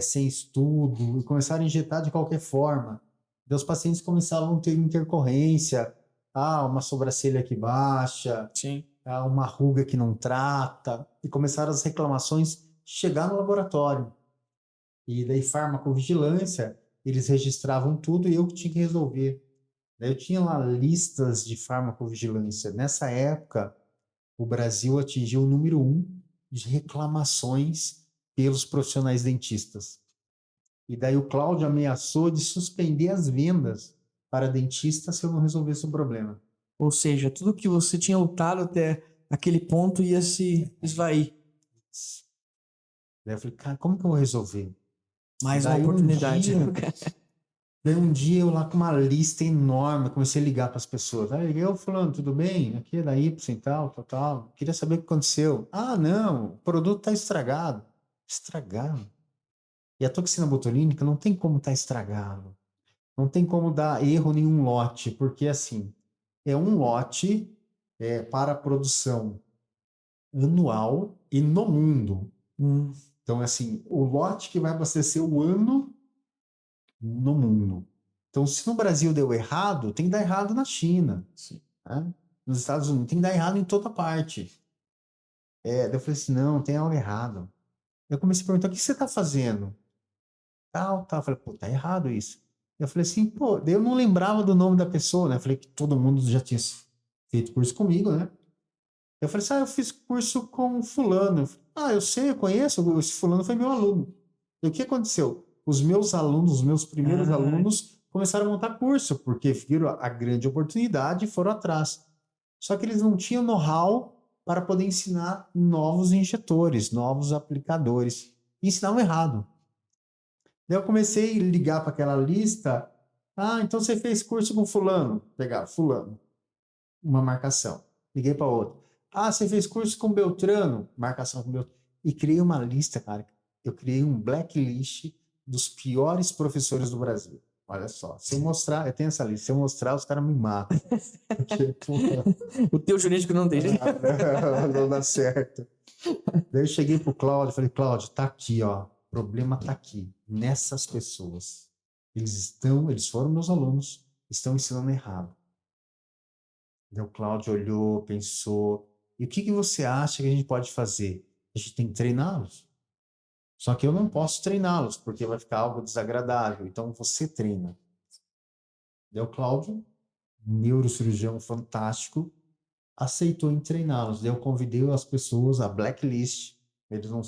sem estudo, e começaram a injetar de qualquer forma. Daí os pacientes começavam a ter intercorrência, uma sobrancelha que baixa, Sim. uma ruga que não trata, e começaram as reclamações chegar no laboratório. E daí farmacovigilância, eles registravam tudo e eu que tinha que resolver. Daí eu tinha lá listas de farmacovigilância. Nessa época, o Brasil atingiu o número 1 de reclamações pelos profissionais dentistas. E daí o Cláudio ameaçou de suspender as vendas para dentistas se eu não resolvesse o problema. Ou seja, tudo que você tinha lutado até aquele ponto ia se esvair. Daí eu falei, cara, como que eu vou resolver? Mais uma oportunidade. Daí um dia eu lá com uma lista enorme, comecei a ligar para as pessoas. Aí eu falando, tudo bem? Aqui é da Ipsen e tal. Queria saber o que aconteceu. Ah, não, o produto está estragado. Estragado? E a toxina botulínica não tem como estar estragado. Não tem como dar erro em um lote, porque assim, é um lote para produção anual e no mundo. Então, assim, o lote que vai abastecer o ano no mundo. Então, se no Brasil deu errado, tem que dar errado na China. Né? Nos Estados Unidos, tem que dar errado em toda parte. Daí eu falei assim, não, tem algo errado. Eu comecei a perguntar, o que você está fazendo? Tal. Eu falei, pô, tá errado isso. Eu falei assim, pô, daí eu não lembrava do nome da pessoa, né? Eu falei que todo mundo já tinha feito curso comigo, né? Eu falei assim, eu fiz curso com fulano. Eu sei, eu conheço, esse fulano foi meu aluno. E o que aconteceu? Os meus alunos, os meus primeiros alunos começaram a montar curso, porque viram a grande oportunidade e foram atrás. Só que eles não tinham know-how para poder ensinar novos injetores, novos aplicadores. E ensinavam errado. Daí eu comecei a ligar para aquela lista. Então você fez curso com fulano. Pegar fulano. Uma marcação. Liguei para outro. Você fez curso com Beltrano. Marcação com Beltrano. E criei uma lista, cara. Eu criei um blacklist dos piores professores do Brasil. Olha só. Se eu mostrar, eu tenho essa lista. Se eu mostrar, os caras me matam. Porque, o teu jurídico não tem. Não dá certo. Daí eu cheguei pro Cláudio e falei, Cláudio, tá aqui, ó. O problema tá aqui, nessas pessoas. Eles foram meus alunos, estão ensinando errado. Daí o Cláudio olhou, pensou, e o que você acha que a gente pode fazer? A gente tem que treiná-los. Só que eu não posso treiná-los, porque vai ficar algo desagradável. Então você treina. Daí o Cláudio, neurocirurgião fantástico, aceitou em treiná-los. Daí eu convidei as pessoas, a blacklist. Eles não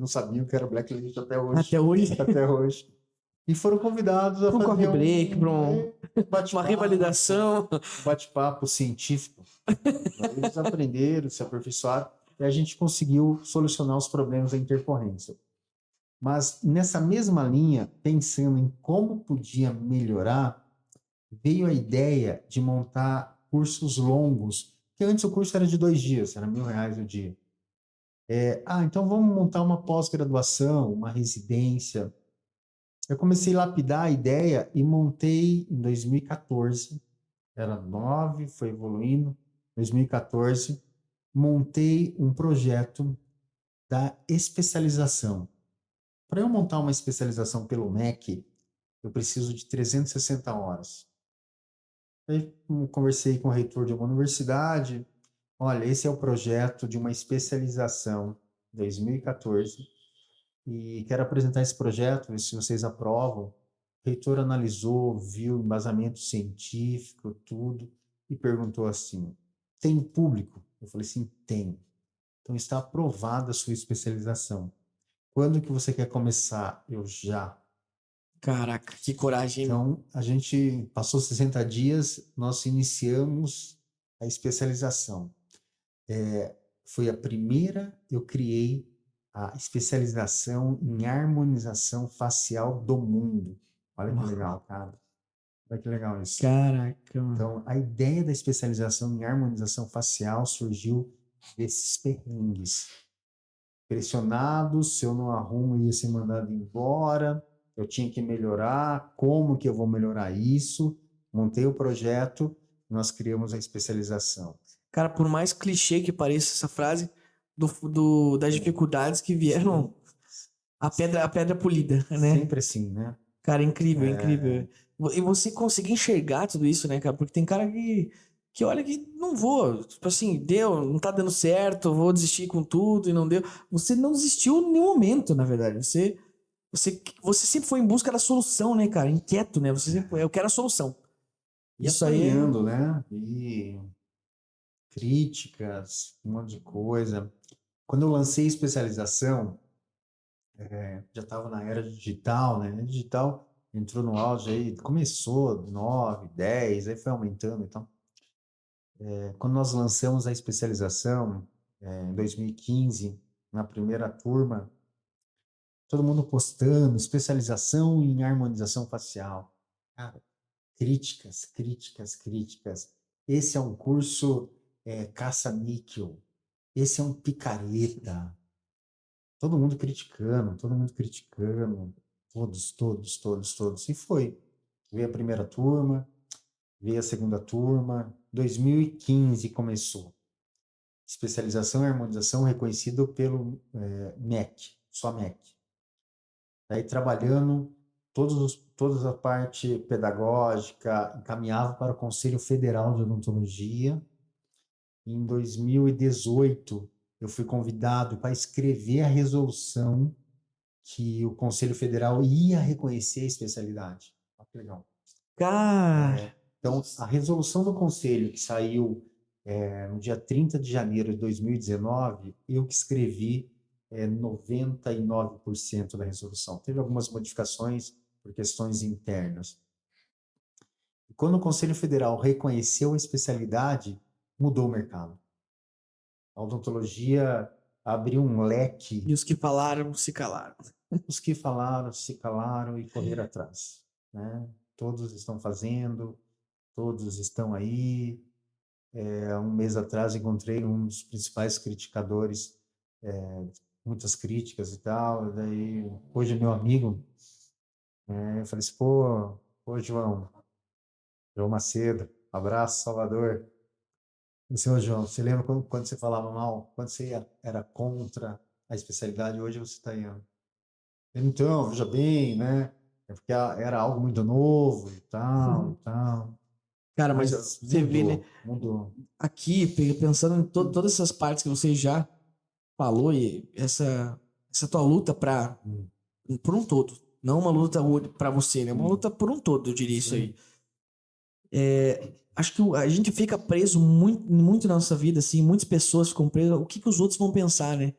sabiam que era blacklist até hoje. Até hoje. Até hoje. E foram convidados a fazer fazer um break, uma revalidação. Um bate-papo científico. Eles aprenderam, se aperfeiçoaram, e a gente conseguiu solucionar os problemas da intercorrência. Mas nessa mesma linha, pensando em como podia melhorar, veio a ideia de montar cursos longos, que antes o curso era de 2 dias, era R$1.000 o dia. Então vamos montar uma pós-graduação, uma residência. Eu comecei a lapidar a ideia e montei em 2014, era 9, foi evoluindo, 2014, montei um projeto da especialização. Para eu montar uma especialização pelo MEC, eu preciso de 360 horas. Aí conversei com o reitor de uma universidade, olha, esse é o projeto de uma especialização 2014 e quero apresentar esse projeto, ver se vocês aprovam. O reitor analisou, viu embasamento científico, tudo, e perguntou assim, tem público? Eu falei assim, tem. Então está aprovada a sua especialização. Quando que você quer começar? Eu já. Caraca, que coragem. Então, a gente passou 60 dias, nós iniciamos a especialização. Foi a primeira, eu criei a especialização em harmonização facial do mundo. Olha que legal, cara. Olha que legal isso. Caraca, mano. Então, a ideia da especialização em harmonização facial surgiu desses perrengues. Pressionado, se eu não arrumo, ia ser mandado embora, eu tinha que melhorar, como que eu vou melhorar isso? Montei o projeto, nós criamos a especialização. Cara, por mais clichê que pareça essa frase, das dificuldades que vieram, a pedra polida, né? Sempre assim, né? Cara, incrível, incrível. E você conseguir enxergar tudo isso, né, cara? Porque tem cara que olha que não vou, tipo assim, deu, não tá dando certo, vou desistir com tudo e não deu. Você não desistiu em nenhum momento, na verdade. Você sempre foi em busca da solução, né, cara? Inquieto, né? Você sempre foi, eu quero a solução. E Isso aí é... apanhando, né? E críticas, um monte de coisa. Quando eu lancei a especialização, já estava na era digital, né? A digital entrou no auge aí, começou 9, 10, aí foi aumentando, então. Quando nós lançamos a especialização, em 2015, na primeira turma, todo mundo postando, especialização em harmonização facial. Cara, críticas, críticas, críticas. Esse é um curso caça-níquel. Esse é um picareta. Todo mundo criticando, todo mundo criticando. Todos, todos, todos, todos. E foi. Veio a primeira turma, veio a segunda turma. 2015 começou. Especialização em harmonização reconhecido pelo MEC, só MEC. Aí trabalhando toda a parte pedagógica, encaminhava para o Conselho Federal de Odontologia. Em 2018, eu fui convidado para escrever a resolução que o Conselho Federal ia reconhecer a especialidade. Olha que legal. Cara, Então, a resolução do Conselho, que saiu no dia 30 de janeiro de 2019, eu que escrevi 99% da resolução. Teve algumas modificações por questões internas. E quando o Conselho Federal reconheceu a especialidade, mudou o mercado. A odontologia abriu um leque. e os que falaram se calaram. Os que falaram, se calaram e correram atrás, né? Todos estão fazendo, todos estão aí. Um mês atrás encontrei um dos principais criticadores, muitas críticas e tal. Daí, hoje meu amigo, eu falei assim, pô, João Macedo, abraço, Salvador. O senhor João, você lembra quando você falava mal, quando você era contra a especialidade, hoje você está indo. Então, veja bem, né? É porque era algo muito novo e tal, e tal. Cara, mas você vê, né? Mudou. Aqui, pensando em todas essas partes que você já falou e essa tua luta por um todo, não uma luta para você, né? Uma luta por um todo, eu diria isso aí. Acho que a gente fica preso muito, muito na nossa vida, assim, muitas pessoas ficam presas, o que os outros vão pensar, né?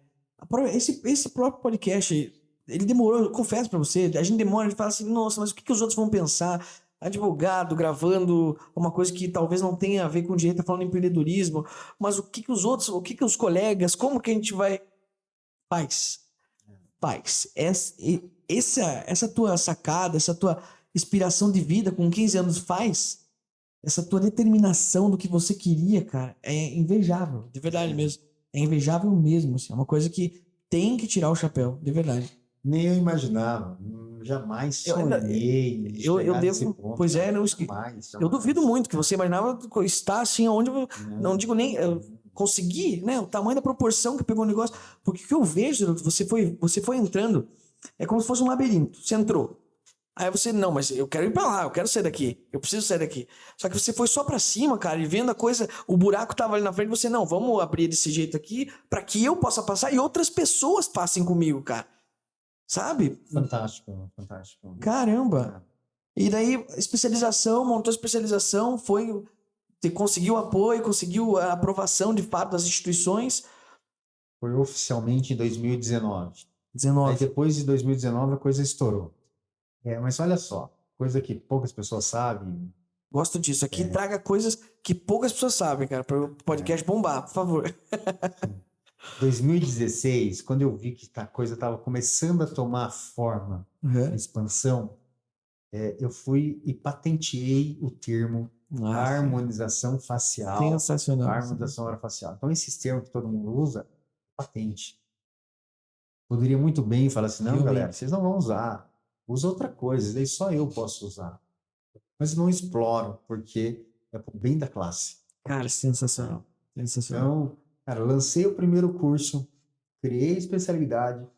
Esse próprio podcast, ele demorou, eu confesso pra você, a gente demora, a gente fala assim, nossa, mas o que os outros vão pensar? Advogado, gravando uma coisa que talvez não tenha a ver com direito, tá falando em empreendedorismo, mas o que os outros, o que os colegas, como que a gente vai... Paz, essa tua sacada, essa tua inspiração de vida com 15 anos essa tua determinação do que você queria, cara, é invejável, de verdade mesmo. É invejável mesmo, assim, é uma coisa que tem que tirar o chapéu, de verdade. Nem eu imaginava, jamais sonhei em chegar nesse ponto. Pois é, não, jamais. Eu duvido muito que você imaginava estar assim, onde não digo nem conseguir, né, o tamanho da proporção que pegou o negócio, porque o que eu vejo, você foi entrando, é como se fosse um labirinto, você entrou. Aí você, não, mas eu quero ir pra lá, eu quero sair daqui, eu preciso sair daqui. Só que você foi só pra cima, cara, e vendo a coisa, o buraco tava ali na frente, você, não, vamos abrir desse jeito aqui, pra que eu possa passar e outras pessoas passem comigo, cara. Sabe? Fantástico, fantástico. Caramba! E daí, especialização, montou a especialização, foi Você conseguiu apoio, conseguiu a aprovação de fato das instituições? Foi oficialmente em 2019. 19. Aí depois de 2019 a coisa estourou. Mas olha só, coisa que poucas pessoas sabem. Gosto disso. Aqui traga coisas que poucas pessoas sabem, cara, para o podcast bombar, por favor. 2016, quando eu vi que a coisa estava começando a tomar forma, a expansão, eu fui e patenteei o termo harmonização facial. Sensacional. Harmonização orofacial. Então, esses termos que todo mundo usa, patente. Poderia muito bem falar assim, não, galera, vocês não vão usar. Usa outra coisa, daí só eu posso usar. Mas não exploram, porque é pro bem da classe. Cara, sensacional. Então, cara, lancei o primeiro curso, criei a especialidade,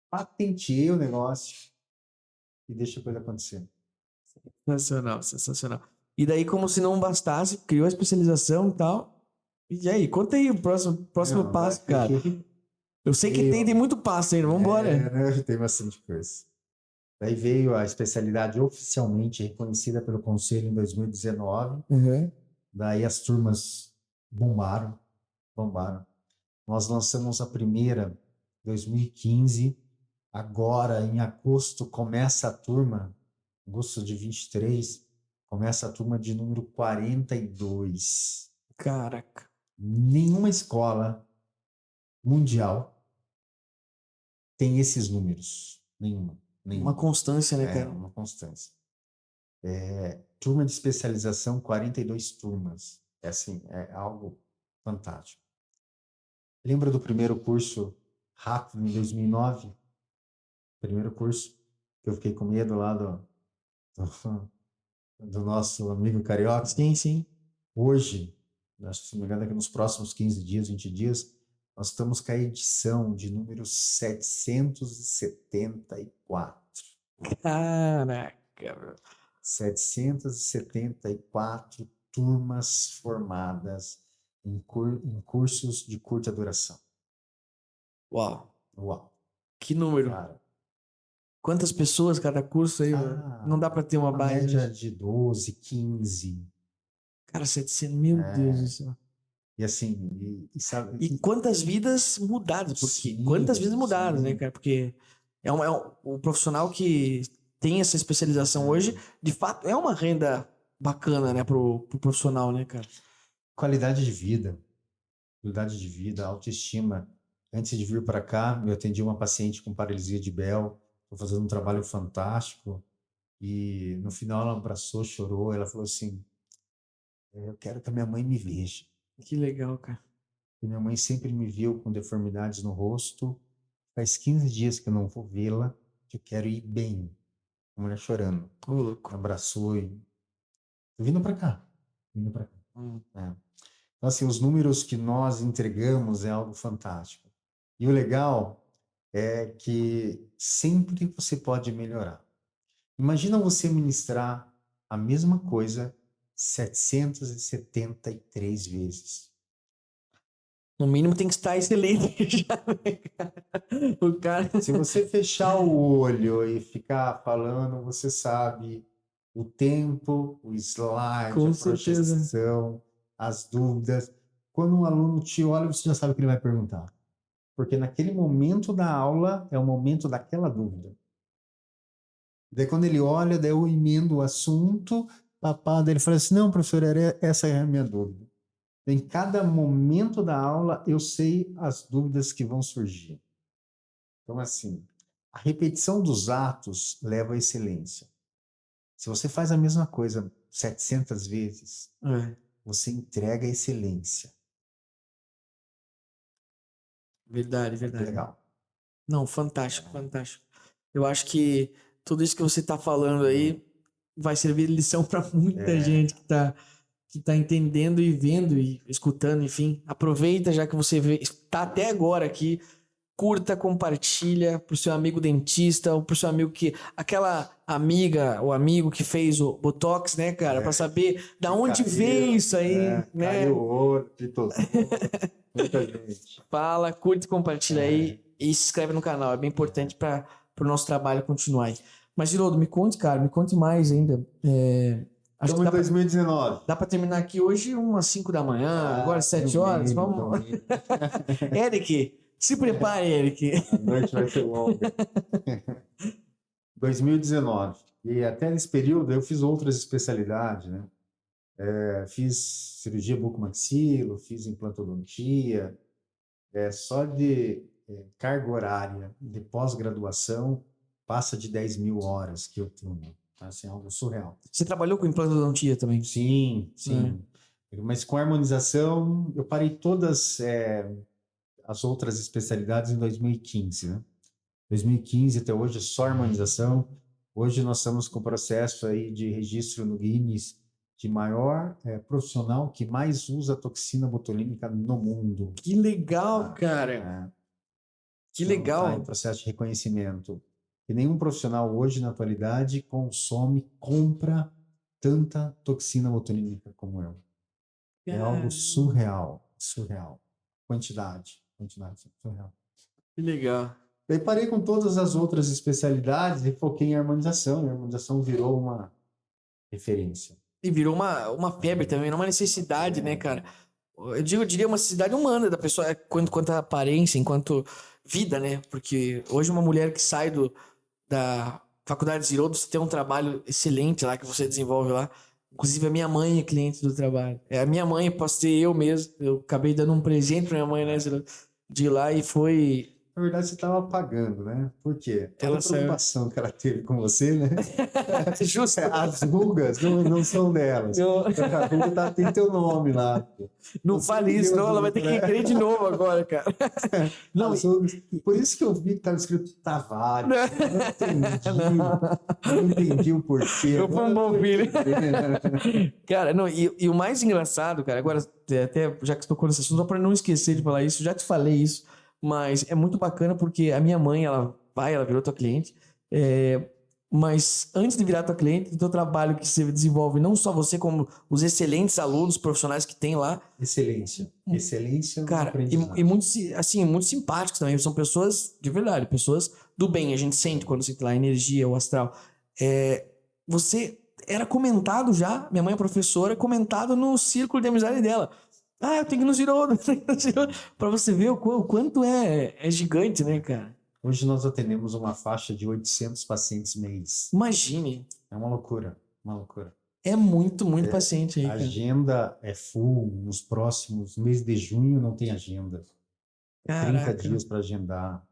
patenteei o negócio e deixa a coisa acontecer. Sensacional. E daí, como se não bastasse, criou a especialização e tal. E aí, conta aí o próximo passo, cara. Eu sei que tem muito passo ainda, vambora. Tem bastante coisa. Daí veio a especialidade oficialmente reconhecida pelo Conselho em 2019. Daí as turmas bombaram. Nós lançamos a primeira em 2015. Agora, em agosto, começa a turma, agosto de 23, começa a turma de número 42. Caraca. Nenhuma escola mundial tem esses números. Nenhuma. Uma constância, né, cara? Uma constância. Turma de especialização, 42 turmas. É algo fantástico. Lembra do primeiro curso rápido em 2009? Primeiro curso que eu fiquei com medo lá do nosso amigo carioca? Sim. Hoje, acho que se não me engano, daqui nos próximos 15 dias, 20 dias, nós estamos com a edição de número 774. Caraca. 774 turmas formadas em cursos de curta duração. Uau. Que número. Cara, quantas pessoas cada curso aí? Não dá para ter uma base. Média de 12, 15. Cara, 700, meu Deus do céu. E assim, sabe, e quantas vidas mudadas, porque quantas vidas mudadas, né, cara? Porque o profissional que tem essa especialização hoje, de fato, é uma renda bacana, né, pro profissional, né, cara? Qualidade de vida, autoestima. Antes de vir para cá, eu atendi uma paciente com paralisia de Bell, estou fazendo um trabalho fantástico, e no final ela abraçou, chorou, ela falou assim, eu quero que a minha mãe me veja. Que legal, cara. E minha mãe sempre me viu com deformidades no rosto, faz 15 dias que eu não vou vê-la, que eu quero ir bem. A mulher chorando. Louco. Abraçou e... Vindo para cá. Então, assim, os números que nós entregamos é algo fantástico. E o legal é que sempre você pode melhorar. Imagina você ministrar a mesma coisa 773 vezes. No mínimo tem que estar excelente já, né, cara? O cara... Se você fechar o olho e ficar falando, você sabe o tempo, o slide, Com a certeza. projeção, as dúvidas. Quando um aluno te olha, você já sabe o que ele vai perguntar. Porque naquele momento da aula é o momento daquela dúvida. Daí quando ele olha, daí eu emendo o assunto, daí ele fala assim, não, professor, essa é a minha dúvida. Em cada momento da aula, eu sei as dúvidas que vão surgir. Então, assim, a repetição dos atos leva à excelência. Se você faz a mesma coisa 700 vezes, você entrega a excelência. Verdade. Legal. Não, fantástico. Eu acho que tudo isso que você está falando aí vai servir de lição para muita gente que tá entendendo e vendo e escutando, enfim. Aproveita, já que você está até agora aqui, curta, compartilha pro seu amigo dentista ou pro seu amigo aquela amiga ou amigo que fez o Botox, né, cara? Para saber da onde veio isso aí, né? Caiu o olho, pitosou. Muita gente. Fala, curte, compartilha aí e se inscreve no canal. É bem importante para o nosso trabalho continuar aí. Mas, Girodo, me conte mais ainda. Acho Estamos que em 2019. dá pra terminar aqui hoje umas 5 da manhã, agora 7 horas. Vamos. Eric, se prepare, Eric. A noite vai ser longa. 2019. E até nesse período eu fiz outras especialidades, né? Fiz cirurgia bucomaxilo, fiz implantodontia. Só de carga horária de pós-graduação passa de 10.000 horas que eu tenho. Assim, algo surreal. Você trabalhou com implantodontia também? Sim. Mas com harmonização, eu parei todas as outras especialidades em 2015, né? 2015 até hoje é só harmonização. Hoje nós estamos com o processo aí de registro no Guinness de maior profissional que mais usa toxina botulínica no mundo. Que legal, cara. Que legal. Tá em processo de reconhecimento. E nenhum profissional hoje, na atualidade, compra tanta toxina botulínica como eu. É algo surreal. Quantidade surreal. Que legal. Daí parei com todas as outras especialidades e foquei em harmonização. E a harmonização virou uma referência. E virou uma febre também, uma necessidade, né, cara? Eu diria uma necessidade humana da pessoa, quanto à aparência, enquanto vida, né? Porque hoje uma mulher que sai da Faculdade Zirodo, você tem um trabalho excelente lá que você desenvolve lá. Inclusive a minha mãe é cliente do trabalho. A minha mãe, posso dizer eu mesmo, eu acabei dando um presente pra minha mãe, né, de ir lá e foi... Na verdade, você estava pagando, né? Por quê? Ela a preocupação que ela teve com você, né? Justo. As rugas não são delas. A ruga tem teu nome lá. Não fale isso, senão ela vai ter que crer de novo agora, cara. Não, por isso que eu vi que estava escrito Tavares. Não entendi o porquê. Eu fui um bom filho. Cara, não, e o mais engraçado, cara, agora, até já que você tocou nesse assunto, só para não esquecer de falar isso, já te falei isso, mas é muito bacana porque a minha mãe, ela virou tua cliente, mas antes de virar tua cliente, o teu trabalho que você desenvolve, não só você, como os excelentes alunos profissionais que tem lá. Excelência Cara, e muito, assim, muito simpáticos também, são pessoas de verdade, pessoas do bem, a gente sente quando você tem lá a energia, o astral. Você era comentado já, minha mãe é professora, comentado no círculo de amizade dela. Eu tenho que ir no Zirodo, pra você ver o quanto é gigante, né, cara? Hoje nós atendemos uma faixa de 800 pacientes mês. Imagine. É uma loucura. É muito paciente aí, a cara. A agenda é full. Nos próximos mês de junho não tem agenda. Caraca. 30 dias para agendar.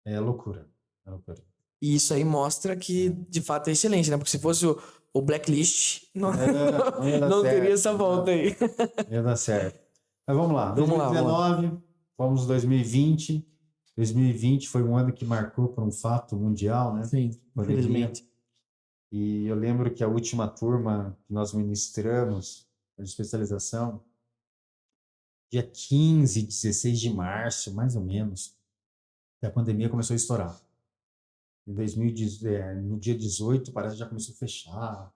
É loucura. E isso aí mostra que, de fato, é excelente, né? Porque se fosse o blacklist, não teria essa volta aí. Ia dar certo. Mas vamos lá. 2019, vamos 2020. 2020 foi um ano que marcou por um fato mundial, né? Sim, infelizmente. E eu lembro que a última turma que nós ministramos, de especialização, dia 15, 16 de março, mais ou menos, a pandemia começou a estourar. No dia 18, parece que já começou a fechar.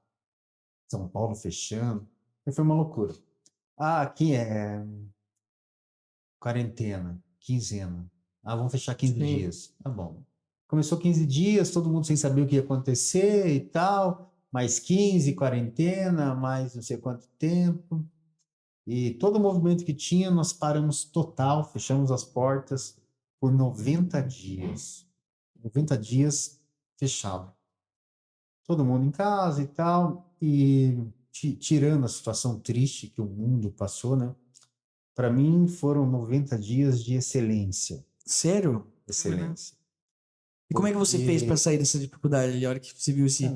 São Paulo fechando. E foi uma loucura. Aqui é quarentena, quinzena. Vamos fechar 15 dias. Tá bom. Começou 15 dias, todo mundo sem saber o que ia acontecer e tal. Mais 15, quarentena, mais não sei quanto tempo. E todo o movimento que tinha, nós paramos total, fechamos as portas por 90 dias. 90 dias fechado. Todo mundo em casa e tal. E tirando a situação triste que o mundo passou, né? Para mim foram 90 dias de excelência. Sério? Excelência. E como é que você fez para sair dessa dificuldade, a hora que você viu esse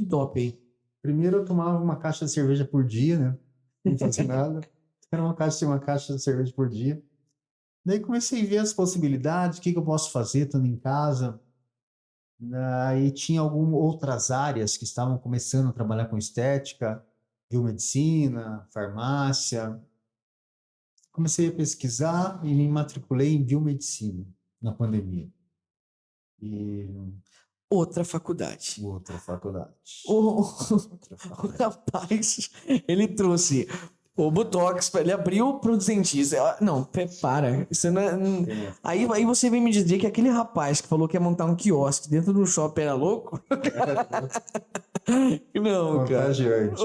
top aí? Primeiro eu tomava uma caixa de cerveja por dia, né? Não fazia nada. Era uma caixa de cerveja por dia. Daí comecei a ver as possibilidades, o que eu posso fazer estando em casa. Aí tinha algumas outras áreas que estavam começando a trabalhar com estética, biomedicina, farmácia. Comecei a pesquisar e me matriculei em biomedicina na pandemia. Outra faculdade. Outra faculdade. O rapaz, ele trouxe O Botox, ele abriu pro dentista. Não, para. Isso não É. aí você vem me dizer que aquele rapaz que falou que ia montar um quiosque dentro do shopping era louco? Não, cara. Contagiante.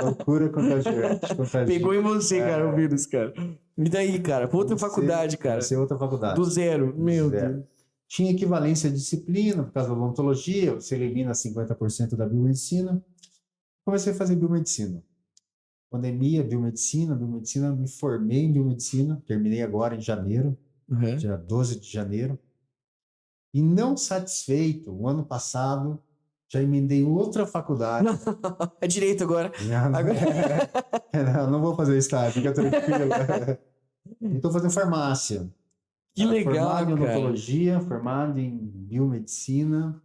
Loucura contagiante. Pegou em você, cara, o vírus, cara. E daí, cara? Pra outra faculdade, cara. Você outra faculdade. Do zero. Meu Zero. Deus. Tinha equivalência à disciplina, por causa da odontologia, você elimina 50% da biomedicina. Comecei a fazer biomedicina. Pandemia, biomedicina, me formei em biomedicina, terminei agora em janeiro, Uhum. dia 12 de janeiro. E não satisfeito, o ano passado, já emendei outra faculdade. É direito agora. Não vou fazer estágio, fica tranquilo. Estou fazendo farmácia. Que legal, Formado em cara. odontologia, formado em biomedicina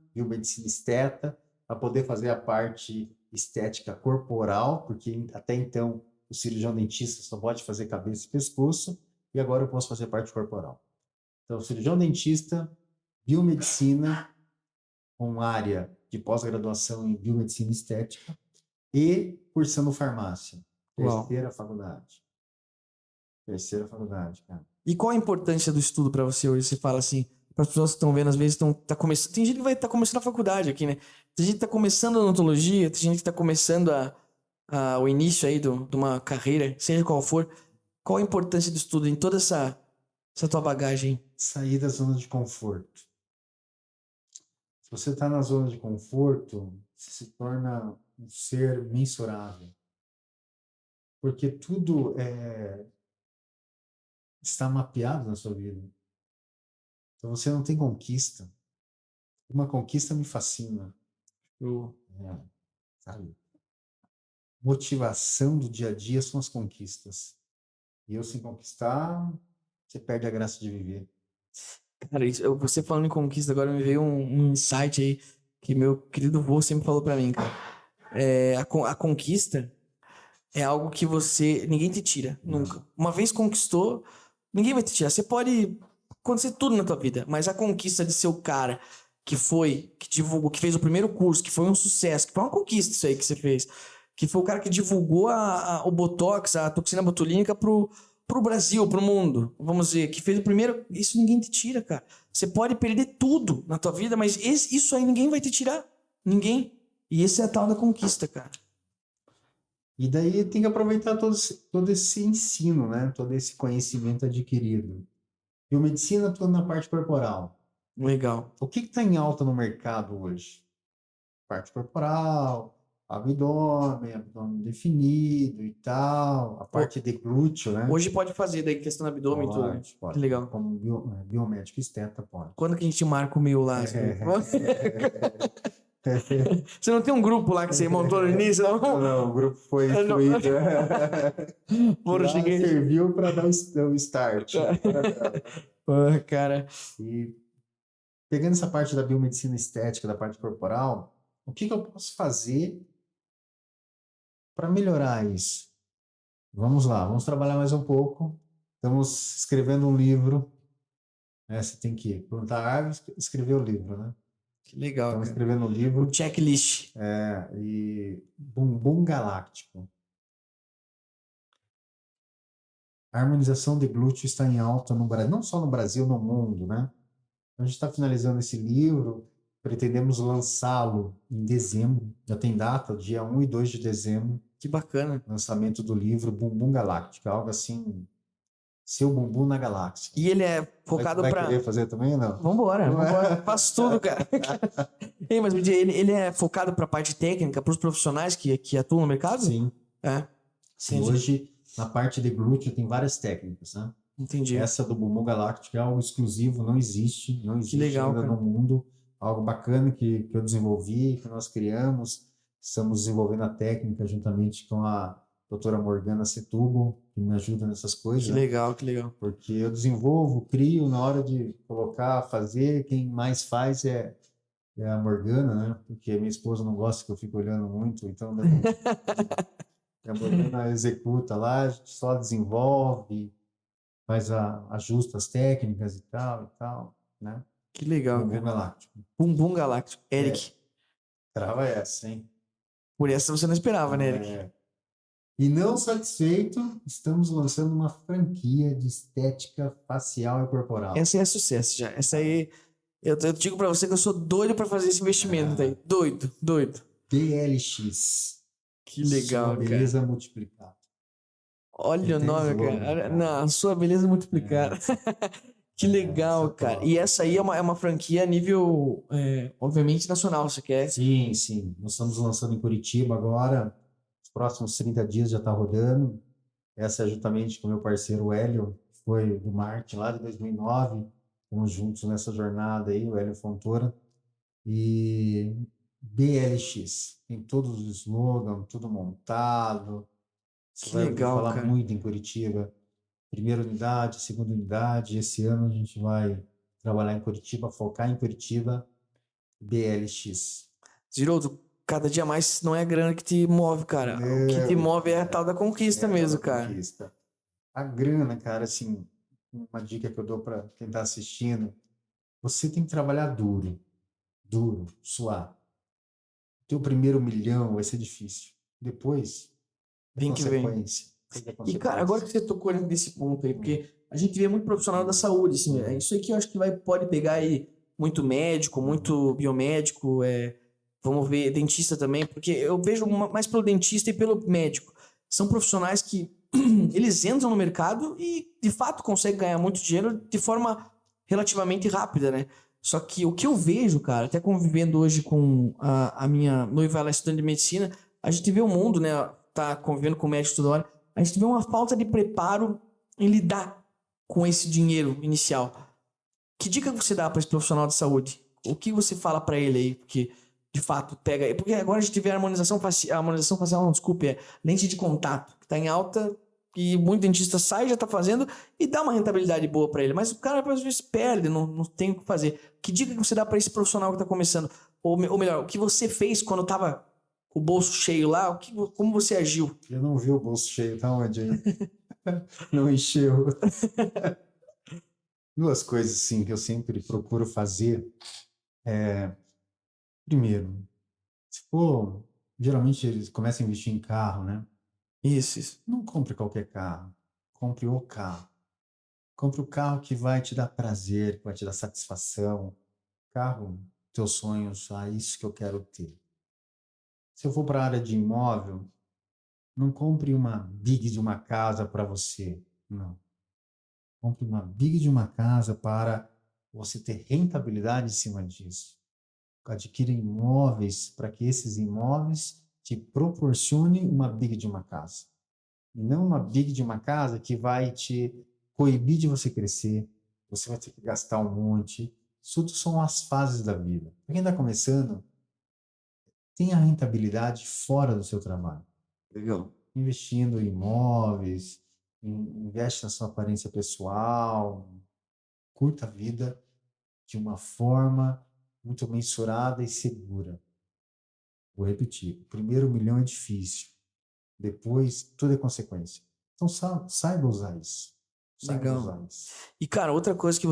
esteta, para poder fazer a parte estética corporal, porque até então o cirurgião dentista só pode fazer cabeça e pescoço, e agora eu posso fazer parte corporal. Então, cirurgião dentista, biomedicina, com área de pós-graduação em biomedicina estética e cursando farmácia. Uau. Terceira faculdade, cara. E qual a importância do estudo pra você hoje? Você fala assim, para as pessoas que estão vendo, às vezes tá começando. Tem gente que vai estar começando a faculdade aqui, né? Tem gente que tá começando a odontologia, tem gente que tá começando o início aí de uma carreira, seja qual for. Qual a importância do estudo em toda essa tua bagagem? Sair da zona de conforto. Se você está na zona de conforto, você se torna um ser mensurável. Porque tudo está mapeado na sua vida. Então você não tem conquista. Uma conquista me fascina. Sabe? Motivação do dia a dia são as conquistas. E eu, sem conquistar, você perde a graça de viver. Cara, você falando em conquista, agora me veio um insight aí que meu querido vô sempre falou pra mim, cara. A conquista é algo que ninguém te tira, nunca. Uma vez conquistou, ninguém vai te tirar. Você pode acontecer tudo na tua vida, mas a conquista de ser o cara que divulgou, que fez o primeiro curso, que foi um sucesso, que foi uma conquista isso aí que você fez, que foi o cara que divulgou o Botox, a toxina botulínica pro Brasil, pro mundo, vamos dizer, que fez o primeiro, isso ninguém te tira, cara. Você pode perder tudo na tua vida, mas isso aí ninguém vai te tirar. Ninguém. E esse é a tal da conquista, cara. E daí tem que aproveitar todo esse ensino, né? Todo esse conhecimento adquirido. Biomedicina atuando na parte corporal. Legal. O que está em alta no mercado hoje? Parte corporal, abdômen definido e tal, a parte de glúteo, né? Hoje pode fazer daí questão do abdômen e tudo, né? Pode. Que legal. Como biomédico esteta, pode. Quando que a gente marca o meu lá? Você não tem um grupo lá que você montou no início, não? Não, o grupo foi excluído. Serviu para dar o start. Cara. E pegando essa parte da biomedicina estética, da parte corporal, o que eu posso fazer para melhorar isso? Vamos lá, vamos trabalhar mais um pouco. Estamos escrevendo um livro. Você tem que plantar árvores e escrever o livro, né? Que legal, Estamos escrevendo um livro. O checklist. E bumbum galáctico. A harmonização de glúteo está em alta no Brasil, não só no Brasil, no mundo, né? A gente está finalizando esse livro, pretendemos lançá-lo em dezembro, já tem data, dia 1 e 2 de dezembro. Que bacana. Lançamento do livro Bumbum Galáctico, algo assim, seu bumbum na galáxia. E ele é focado para... Vai querer fazer também ou não? Vambora. Faço tudo, cara. Ei, mas ele é focado para a parte técnica, para os profissionais que atuam no mercado? Sim. Sim. Hoje, na parte de glúteo, tem várias técnicas, né? Entendi. Essa do bumbum galáctico é algo exclusivo, não existe legal, ainda cara. no mundo. Algo bacana que eu desenvolvi, que nós criamos. Estamos desenvolvendo a técnica juntamente com a doutora Morgana Setúbal, que me ajuda nessas coisas. Que legal. Porque eu desenvolvo, crio, na hora de colocar, fazer, quem mais faz é a Morgana, né? Porque minha esposa não gosta que eu fique olhando muito, então a Morgana executa lá, a gente só desenvolve, ajusta as técnicas e tal, né? Que legal, Bumbum Galáctico. Bumbum Galáctico. Eric. Trava essa, hein? Por essa você não esperava, né, Eric? E não satisfeito, estamos lançando uma franquia de estética facial e corporal. Essa aí é sucesso já. Essa aí, eu digo pra você que eu sou doido pra fazer esse investimento aí. Doido, doido. BLX. Que Sua legal, cara. beleza multiplicada. Olha o Tem nome, slogan, cara. cara. Não, sua beleza multiplicada. Que legal, essa é cara. top. E essa aí é uma franquia a nível, obviamente, nacional, você quer? Sim, sim. Nós estamos lançando em Curitiba agora. Os próximos 30 dias já está rodando. Essa é juntamente com o meu parceiro Hélio, que foi do marketing lá de 2009. Estamos juntos nessa jornada aí, o Hélio Fontoura. E BLX. Tem todos os slogans, tudo montado. Você Que vai ouvir legal, falar cara. muito em Curitiba. Primeira unidade, segunda unidade. Esse ano a gente vai trabalhar em Curitiba, focar em Curitiba, BLX. Ziroto, cada dia mais não é a grana que te move, cara. O que te move é a tal da conquista mesmo, cara. Conquista. A grana, cara, assim, uma dica que eu dou para quem está assistindo, você tem que trabalhar duro, duro, suar. Teu primeiro milhão vai ser difícil. Depois, é Vem que vem. consequência. E, cara, agora que você tocou nesse ponto aí, porque a gente vê muito profissional da saúde, assim, é isso aí que eu acho que pode pegar aí muito médico, muito biomédico, vamos ver, dentista também, porque eu vejo mais pelo dentista e pelo médico. São profissionais que eles entram no mercado e, de fato, conseguem ganhar muito dinheiro de forma relativamente rápida, né? Só que o que eu vejo, cara, até convivendo hoje com a minha noiva, ela é estudante de medicina, a gente vê o mundo, né? Tá convivendo com médicos toda hora, a gente vê uma falta de preparo em lidar com esse dinheiro inicial. Que dica você dá para esse profissional de saúde? O que você fala para ele aí? Porque, de fato, pega... Porque agora a gente vê a harmonização facial, não, desculpe, lente de contato, que tá em alta e muito dentista sai, já tá fazendo e dá uma rentabilidade boa para ele. Mas o cara, às vezes, perde, não tem o que fazer. Que dica que você dá para esse profissional que tá começando? Ou melhor, o que você fez quando tava com o bolso cheio lá? Como você agiu? Eu não vi o bolso cheio, tá onde aí? Não encheu. Duas coisas, sim, que eu sempre procuro fazer. Primeiro, se for, geralmente eles começam a investir em carro, né? Isso. Não compre qualquer carro. Compre o carro. Compre o carro que vai te dar prazer, que vai te dar satisfação. Carro, teus sonhos, isso que eu quero ter. Se eu for para a área de imóvel, não compre uma big de uma casa para você. Não. Compre uma big de uma casa para você ter rentabilidade em cima disso. Adquira imóveis para que esses imóveis te proporcionem uma big de uma casa. E não uma big de uma casa que vai te coibir de você crescer, você vai ter que gastar um monte. Isso tudo são as fases da vida. Para quem está começando, tenha rentabilidade fora do seu trabalho. Legal. Investindo em imóveis, investe na sua aparência pessoal, curta a vida de uma forma muito mensurada e segura. Vou repetir, o primeiro milhão é difícil, depois tudo é consequência. Então saiba usar isso. Legal. E, cara, outra coisa que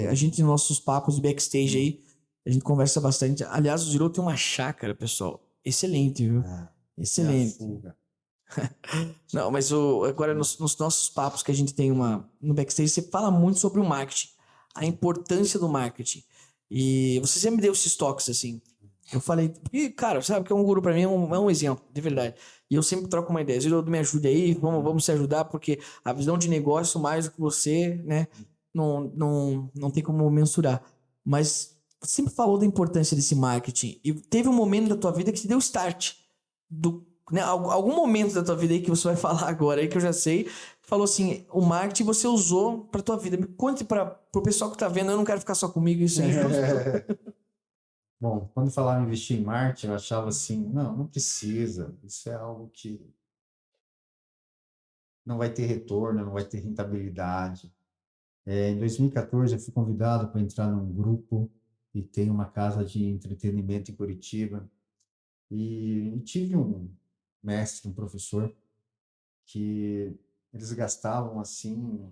a gente, nos nossos papos de backstage aí, a gente conversa bastante. Aliás, o Ziro tem uma chácara, pessoal. Excelente, viu? Excelente. Não, mas agora nos nossos papos que a gente tem no backstage, você fala muito sobre o marketing, a importância do marketing. E você sempre me deu esses toques, assim. Eu falei, porque, cara, sabe que é um guru pra mim, é um exemplo, de verdade. E eu sempre troco uma ideia. Ziro, me ajude aí, vamos se ajudar, porque a visão de negócio, mais do que você, né, não tem como mensurar. Mas você sempre falou da importância desse marketing. E teve um momento da tua vida que te deu start. Né, algum momento da tua vida aí que você vai falar agora aí, que eu já sei, falou assim, o marketing você usou pra tua vida. Me conte pro pessoal que tá vendo, eu não quero ficar só comigo, isso é injusto. Bom, quando falava em investir em marketing, eu achava assim, não precisa, isso é algo que não vai ter retorno, não vai ter rentabilidade. Em 2014, eu fui convidado para entrar num grupo e tem uma casa de entretenimento em Curitiba. E tive um mestre, um professor, que eles gastavam assim,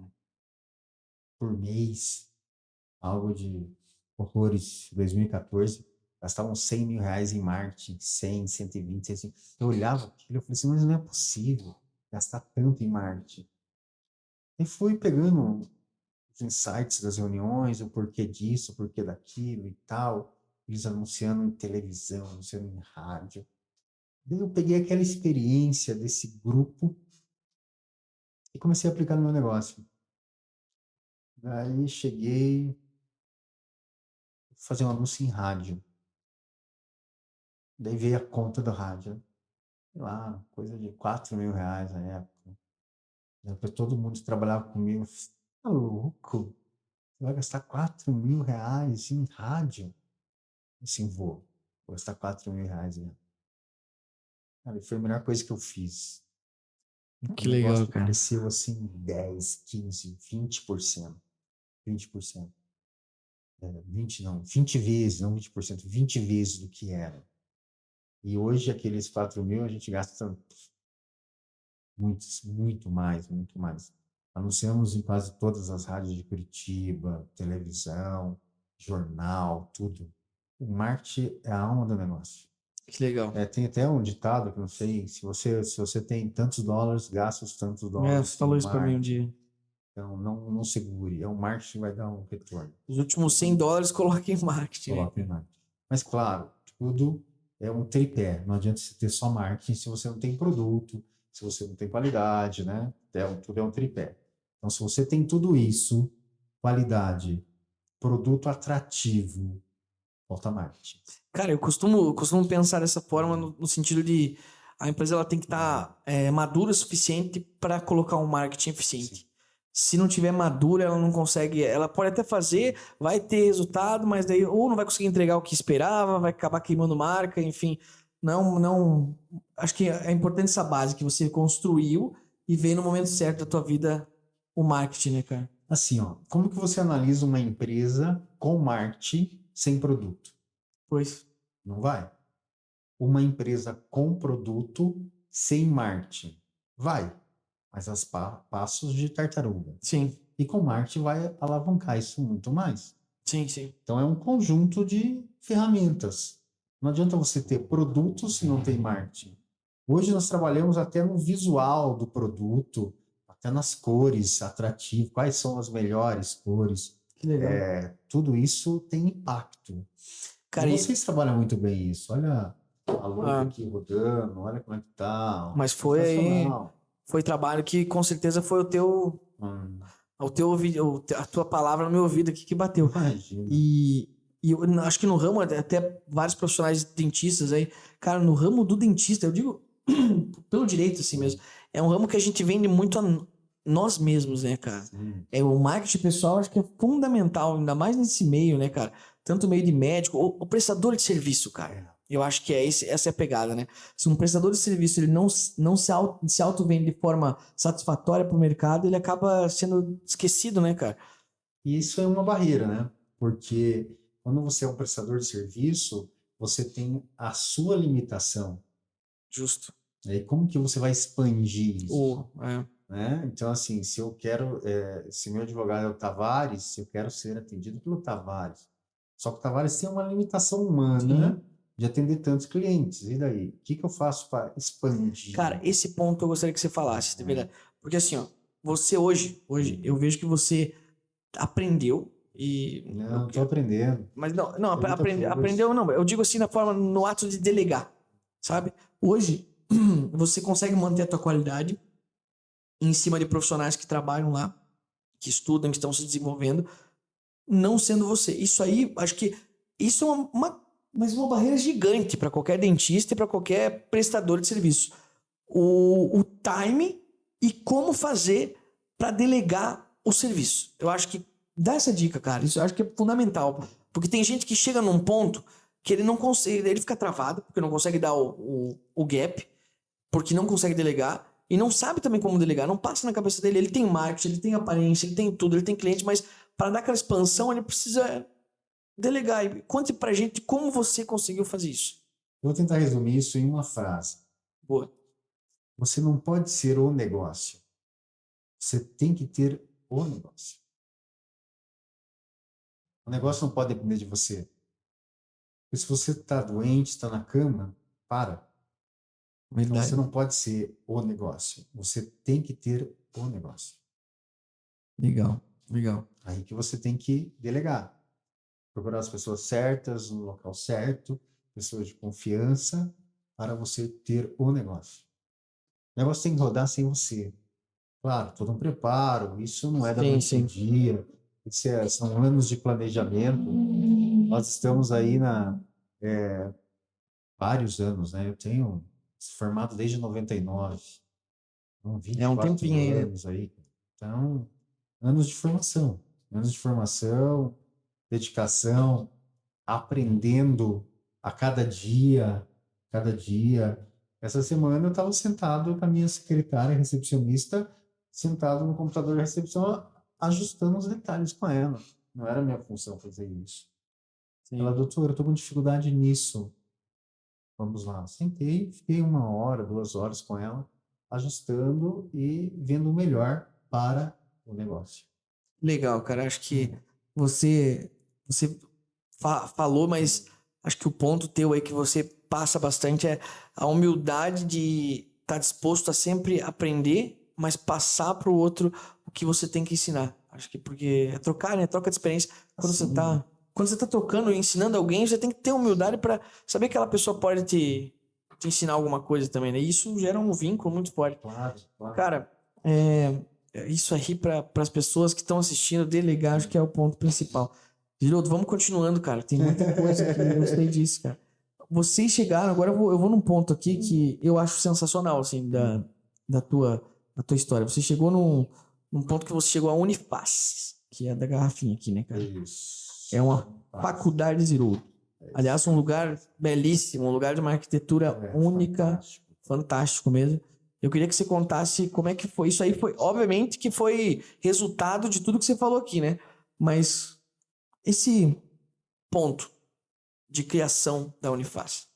por mês, algo de horrores, 2014, gastavam 100 mil reais em marketing, 100, 120, 150. Eu olhava aquilo e falei assim, mas não é possível. gastar tanto em marketing? E fui pegando os insights das reuniões, o porquê disso, o porquê daquilo e tal. Eles anunciando em televisão, anunciando em rádio. Daí eu peguei aquela experiência desse grupo e comecei a aplicar no meu negócio. Daí cheguei a fazer um anúncio em rádio. Daí veio a conta do rádio. Sei lá, coisa de R$ 4.000 na época. Depois todo mundo que trabalhava comigo, tá louco? Você vai gastar R$ 4.000 em rádio? Assim, vou gastar R$ 4.000 mesmo. Cara, e foi a melhor coisa que eu fiz. O Que legal, negócio cara. cresceu assim 10, 15, 20%. 20%. 20 não, 20 vezes, não 20%, 20 vezes do que era. E hoje aqueles 4.000 a gente gasta muito mais, muito mais. Anunciamos em quase todas as rádios de Curitiba, televisão, jornal, tudo. O marketing é a alma do negócio. Que legal. Tem até um ditado que eu não sei, se você tem tantos dólares, gasta os tantos dólares Você falou no isso pra mim um marketing. dia. Então, não segure. O marketing vai dar um retorno. Os últimos $100 coloquem em marketing, né? Coloque em marketing. Mas, claro, tudo é um tripé. Não adianta você ter só marketing se você não tem produto, se você não tem qualidade, né? Tudo é um tripé. Então, se você tem tudo isso, qualidade, produto atrativo, falta marketing. Cara, eu costumo pensar dessa forma no sentido de a empresa ela tem que estar madura o suficiente para colocar um marketing eficiente. Sim. Se não tiver madura, ela não consegue. Ela pode até fazer, vai ter resultado, mas daí ou não vai conseguir entregar o que esperava, vai acabar queimando marca, enfim. Não. Acho que é importante essa base que você construiu e veio no momento certo da tua vida o marketing, né, cara? Assim, ó, como que você analisa uma empresa com marketing sem produto? Pois. Não vai. Uma empresa com produto sem marketing? Vai. Mas passos de tartaruga. Sim. E com marketing vai alavancar isso muito mais. Sim, sim. Então é um conjunto de ferramentas. Não adianta você ter produtos se não tem marketing. Hoje nós trabalhamos até no visual do produto, até nas cores atrativas, quais são as melhores cores. Que legal. Tudo isso tem impacto. Cara, E vocês trabalham muito bem isso. Olha a logo Ah. aqui rodando, olha como é que tá. Mas foi aí, Sensacional. foi trabalho que com certeza foi o teu ouvido, a tua palavra no meu ouvido aqui que bateu. Imagina. E eu acho que no ramo, até vários profissionais dentistas aí, cara, no ramo do dentista, eu digo pelo direito assim mesmo, é um ramo que a gente vende muito a nós mesmos, né, cara? Sim. O marketing pessoal acho que é fundamental, ainda mais nesse meio, né, cara? Tanto meio de médico, o prestador de serviço, cara. Eu acho que essa é a pegada, né? Se um prestador de serviço ele não se auto-vende de forma satisfatória para o mercado, ele acaba sendo esquecido, né, cara? E isso é uma barreira, né? Porque quando você é um prestador de serviço, você tem a sua limitação. Justo. E aí, como que você vai expandir isso? É. Né? Então, assim, se eu quero, se meu advogado é o Tavares, eu quero ser atendido pelo Tavares. Só que o Tavares tem uma limitação humana de atender tantos clientes. E daí? O que eu faço para expandir? Cara, esse ponto eu gostaria que você falasse, de verdade. Porque assim, ó, você hoje eu vejo que você aprendeu e... Não, estou aprendendo. Mas não aprendeu não. Eu digo assim na forma, no ato de delegar, sabe? Hoje, você consegue manter a tua qualidade em cima de profissionais que trabalham lá, que estudam, que estão se desenvolvendo, não sendo você. Isso aí, acho que isso é uma barreira gigante para qualquer dentista e para qualquer prestador de serviço. O time e como fazer para delegar o serviço. Eu acho que dá essa dica, cara. Isso eu acho que é fundamental. Porque tem gente que chega num ponto que ele não consegue, ele fica travado, porque não consegue dar o gap, porque não consegue delegar, e não sabe também como delegar, não passa na cabeça dele. Ele tem marketing, ele tem aparência, ele tem tudo, ele tem cliente, mas para dar aquela expansão, ele precisa delegar. E conte pra gente como você conseguiu fazer isso. Eu vou tentar resumir isso em uma frase. Boa. Você não pode ser o negócio. Você tem que ter o negócio. O negócio não pode depender de você. Porque se você está doente, está na cama, para. Então Verdade. você não pode ser o negócio, você tem que ter o negócio. Legal, legal. Aí que você tem que delegar, procurar as pessoas certas, no local certo, pessoas de confiança, para você ter o negócio. O negócio tem que rodar sem você. Claro, todo um preparo, isso não é da Sim, noite sim. pro dia, são anos de planejamento. Nós estamos aí vários anos, né? Eu tenho formado desde 99, então É um tempinho 24 ainda. anos aí. Então, anos de formação, dedicação, aprendendo a cada dia. Essa semana eu estava sentado com a minha secretária recepcionista, sentado no computador da recepção, ajustando os detalhes com ela. Não era minha função fazer isso. Ela, Sim. doutora, eu estou com dificuldade nisso. Vamos lá. Sentei, fiquei 1 hora, 2 horas com ela, ajustando e vendo o melhor para o negócio. Legal, cara. Acho que você falou, mas acho que o ponto teu aí que você passa bastante é a humildade de estar disposto a sempre aprender, mas passar para o outro o que você tem que ensinar. Acho que porque é trocar, né? Troca de experiência. Assim, Quando você tá trocando e ensinando alguém, você tem que ter humildade para saber que aquela pessoa pode te ensinar alguma coisa também, né? E isso gera um vínculo muito forte. claro, claro. Cara, isso aí para as pessoas que estão assistindo, delegar, acho que é o ponto principal. Giroto, vamos continuando, cara. Tem muita coisa aqui, eu gostei disso, cara. Vocês chegaram, agora eu vou num ponto aqui que eu acho sensacional, assim, da tua história. Você chegou num ponto que você chegou a Unifaz, que é da garrafinha aqui, né, cara? Isso. É uma faculdade Ziroto. Aliás, um lugar belíssimo, um lugar de uma arquitetura única, fantástico mesmo. Eu queria que você contasse como é que foi. Isso aí foi, obviamente, que foi resultado de tudo que você falou aqui, né? Mas esse ponto de criação da Unifaz.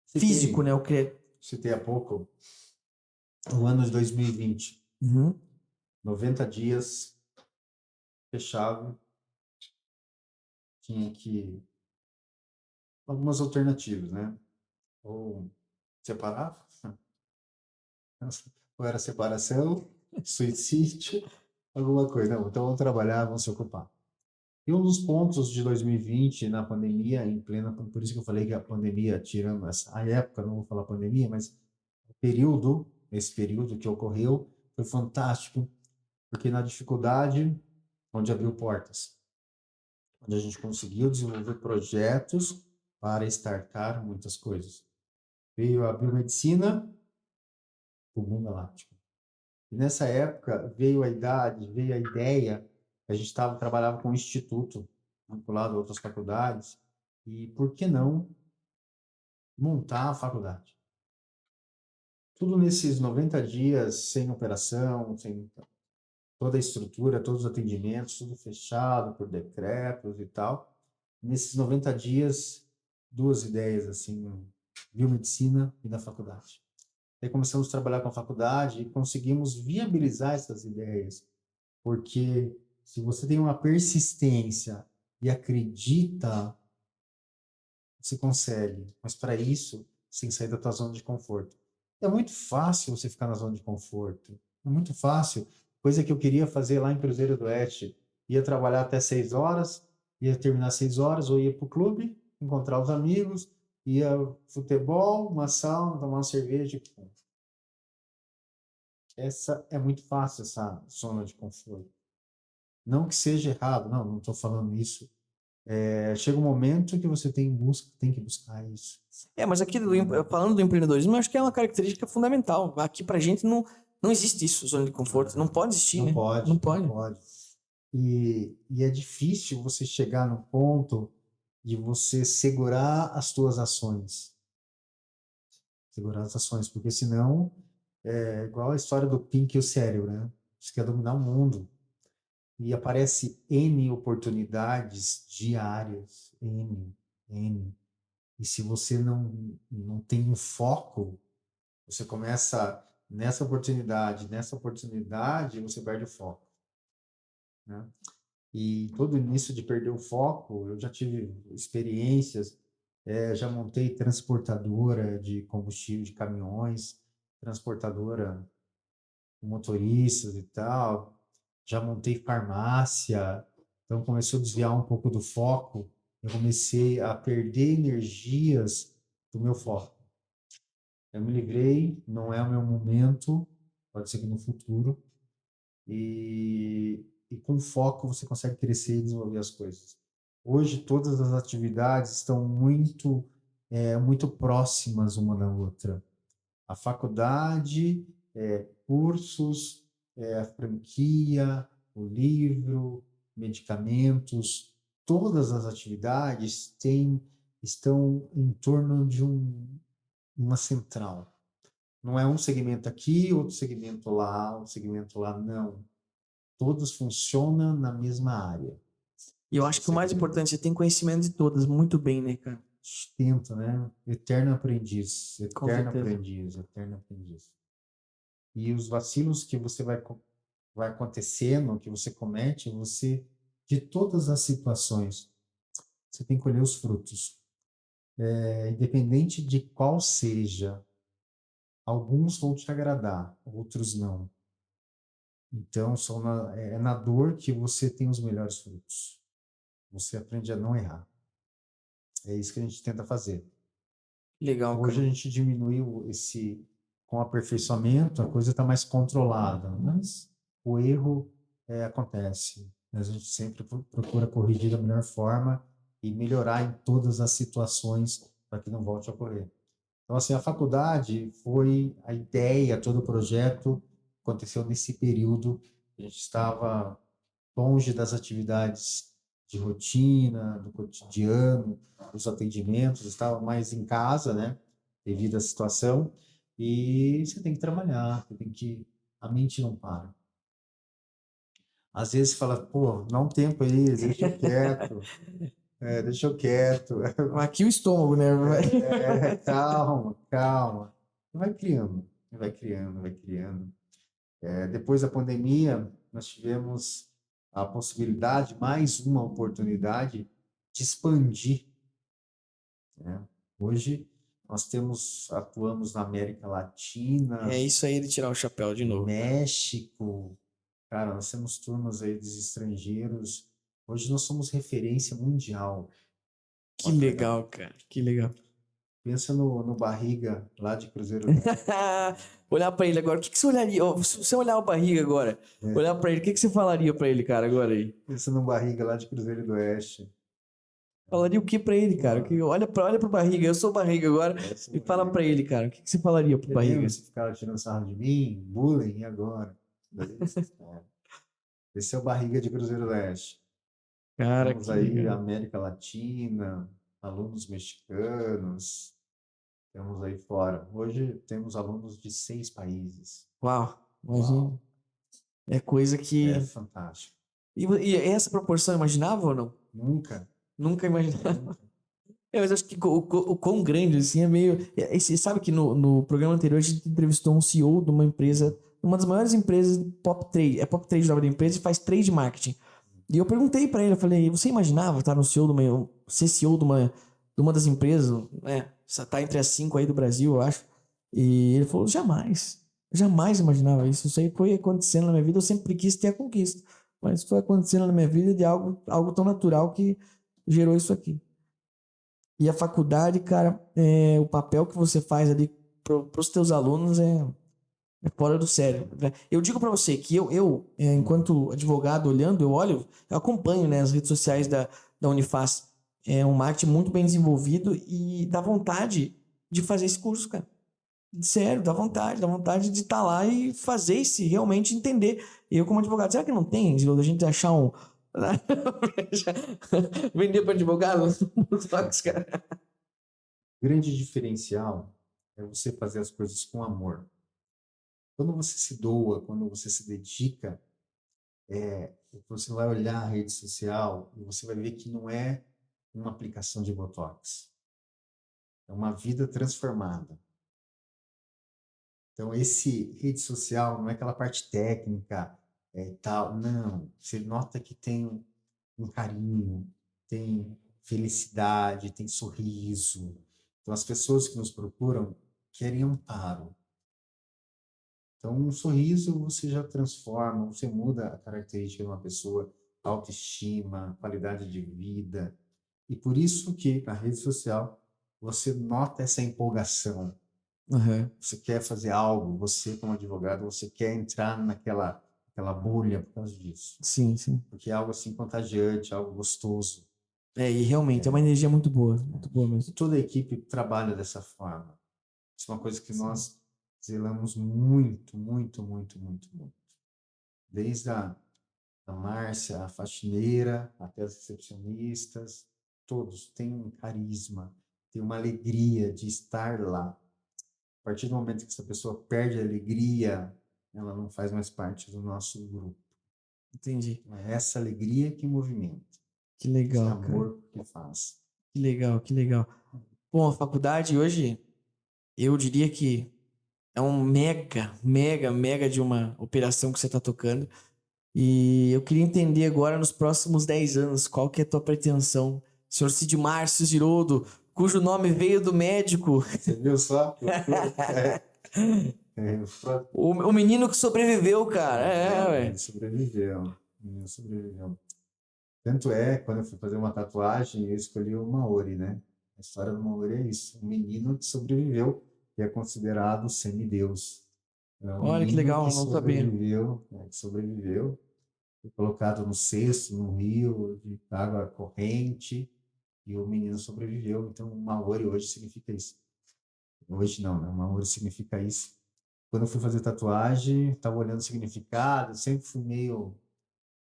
Físico, né? Citei há pouco o ano de 2020. Uhum. 90 dias fechado. Tinha que... Algumas alternativas, né? Ou separar, ou era separação, suicídio, alguma coisa. Não, então vamos trabalhar, vamos se ocupar. E um dos pontos de 2020, na pandemia, em plena, por isso que eu falei que a pandemia, tirando a época, não vou falar pandemia, mas esse período que ocorreu, foi fantástico, porque na dificuldade, onde abriu portas, onde a gente conseguiu desenvolver projetos para startar muitas coisas. Veio a biomedicina, o mundo galáctico. E nessa época veio a ideia, a gente trabalhava com um instituto, vinculado a outras faculdades, e por que não montar a faculdade? Tudo nesses 90 dias, sem operação, sem toda a estrutura, todos os atendimentos, tudo fechado por decretos e tal. Nesses 90 dias, duas ideias, assim, biomedicina e da faculdade. Aí começamos a trabalhar com a faculdade e conseguimos viabilizar essas ideias, porque se você tem uma persistência e acredita, você consegue. Mas para isso, você tem que sair da tua zona de conforto. É muito fácil você ficar na zona de conforto. É muito fácil. Coisa que eu queria fazer lá em Cruzeiro do Oeste. Ia trabalhar até 6 horas, ia terminar 6 horas, ou ia para o clube, encontrar os amigos, ia futebol, uma sauna, tomar uma cerveja. Essa é muito fácil, essa zona de conforto. Não que seja errado, não estou falando isso. Chega um momento que você tem que buscar isso. Mas aqui, falando do empreendedorismo, eu acho que é uma característica fundamental. Aqui pra gente não existe isso, zona de conforto. Não pode existir, Não né? pode, Não pode. não pode. E é difícil você chegar no ponto de você segurar as suas ações. Segurar as ações, porque senão é igual a história do Pink e o cérebro, né? Você quer dominar o mundo. E aparece N oportunidades diárias, N. E se você não tem um foco, você começa nessa oportunidade, você perde o foco, né? E todo início de perder o foco, eu já tive experiências, já montei transportadora de combustível de caminhões, transportadora com motoristas e tal, já montei farmácia, então começou a desviar um pouco do foco, eu comecei a perder energias do meu foco. Eu me livrei, não é o meu momento, pode ser que no futuro, e com foco você consegue crescer e desenvolver as coisas. Hoje todas as atividades estão muito próximas uma da outra. A faculdade, cursos, a franquia, o livro, medicamentos, todas as atividades estão em torno de uma central. Não é um segmento aqui, outro segmento lá, outro segmento lá, não. Todos funcionam na mesma área. E eu acho que o mais importante é ter conhecimento de todas muito bem, né, cara? Tento, né? Eterno aprendiz, Com eterno certeza. aprendiz, eterno aprendiz. E os vacilos que você vai acontecendo, que você comete, de todas as situações, você tem que colher os frutos. Independente de qual seja, alguns vão te agradar, outros não. Então, é na dor que você tem os melhores frutos. Você aprende a não errar. É isso que a gente tenta fazer. Legal, Hoje cara. a gente diminuiu com aperfeiçoamento, a coisa está mais controlada, mas o erro acontece. A gente sempre procura corrigir da melhor forma e melhorar em todas as situações para que não volte a ocorrer. Então, assim, a faculdade foi a ideia, todo o projeto aconteceu nesse período. A gente estava longe das atividades de rotina, do cotidiano, dos atendimentos, estava mais em casa, né, devido à situação, e você tem que trabalhar, a mente não para. Às vezes fala, pô, dá um tempo aí, deixa eu quieto. Aqui o estômago, né? Calma, calma. Vai criando, vai criando, vai criando. Depois da pandemia, nós tivemos a possibilidade, mais uma oportunidade de expandir, né? Hoje nós atuamos na América Latina, É isso aí de tirar o chapéu de novo. México, cara, nós temos turmas aí dos estrangeiros. Hoje nós somos referência mundial. Que legal, cara. Que legal. Pensa no Barriga, lá de Cruzeiro. Olhar pra ele agora, o que você olharia? Se você olhar o Barriga agora, olhar pra ele, o que você falaria pra ele, cara, agora aí? Pensa no Barriga, lá de Cruzeiro do Oeste. Falaria o que pra ele, cara? Olha pro Barriga, eu sou o Barriga agora, e fala pra ele, cara, o que você falaria pro Barriga? Você ficava tirando sarro de mim, bullying, e agora? Esse é o Barriga de Cruzeiro do Oeste. Cara, Temos que aí legal. América Latina, alunos mexicanos, temos aí fora. Hoje temos alunos de 6 países. Uau, imagina. É coisa que... É fantástico. E essa proporção, imaginava ou não? Nunca. Nunca imaginava. Mas acho que o quão grande, assim, é meio... Você sabe que no programa anterior a gente entrevistou um CEO de uma empresa, uma das maiores empresas Pop 3. É Pop 3 o nome da empresa e faz trade marketing. E eu perguntei pra ele, eu falei, você imaginava estar no CEO ser CEO de uma das empresas, né? Tá entre as 5 aí do Brasil, eu acho. E ele falou, jamais. Jamais imaginava isso. Isso aí foi acontecendo na minha vida, eu sempre quis ter a conquista. Mas foi acontecendo na minha vida de algo tão natural que gerou isso aqui. E a faculdade, cara, o papel que você faz ali pros teus alunos é fora do sério, né? Eu digo pra você que enquanto advogado olhando, eu acompanho, né, as redes sociais da Unifaz. É um marketing muito bem desenvolvido e dá vontade de fazer esse curso, cara. Sério, dá vontade de estar lá e fazer esse realmente entender. Eu, como advogado, será que não tem, Gildo, a gente achar um. Vender para advogado? Cara. O grande diferencial é você fazer as coisas com amor. Quando você se doa, quando você se dedica, você vai olhar a rede social e você vai ver que não é uma aplicação de Botox. É uma vida transformada. Então, esse rede social não é aquela parte técnica, tal. Não. Você nota que tem um carinho, tem felicidade, tem sorriso. Então, as pessoas que nos procuram querem amparo. Então, um sorriso você já transforma, você muda a característica de uma pessoa, autoestima, qualidade de vida. E por isso que na rede social você nota essa empolgação. Aham. Você quer fazer algo, você como advogado, você quer entrar aquela bolha por causa disso. Sim, sim. Porque é algo assim contagiante, algo gostoso. E realmente é uma energia muito boa mesmo. E toda a equipe trabalha dessa forma. Isso é uma coisa que nós zelamos muito, muito, muito, muito, muito. Desde a Márcia, a faxineira, até as recepcionistas, todos têm um carisma, têm uma alegria de estar lá. A partir do momento que essa pessoa perde a alegria, ela não faz mais parte do nosso grupo. Entendi. É essa alegria que movimenta. Que Esse legal, cara. amor que faz. Que legal, que legal. Bom, a faculdade hoje, eu diria que é um mega de uma operação que você está tocando. E eu queria entender agora, nos próximos 10 anos, qual que é a tua pretensão? Senhor Cid Márcio Girodo, cujo nome veio do médico. Você viu só? O menino que sobreviveu, cara. Ué. Ele sobreviveu. Tanto é, quando eu fui fazer uma tatuagem, eu escolhi o Maori, né? A história do Maori é isso. Um menino que sobreviveu e é considerado semideus. É um Olha que menino legal, não sabia. que sobreviveu, foi colocado no cesto, no rio de água corrente, e o menino sobreviveu. Então, o Maori hoje significa isso. Hoje não, né? O Maori significa isso. Quando eu fui fazer tatuagem, estava olhando o significado, sempre fui meio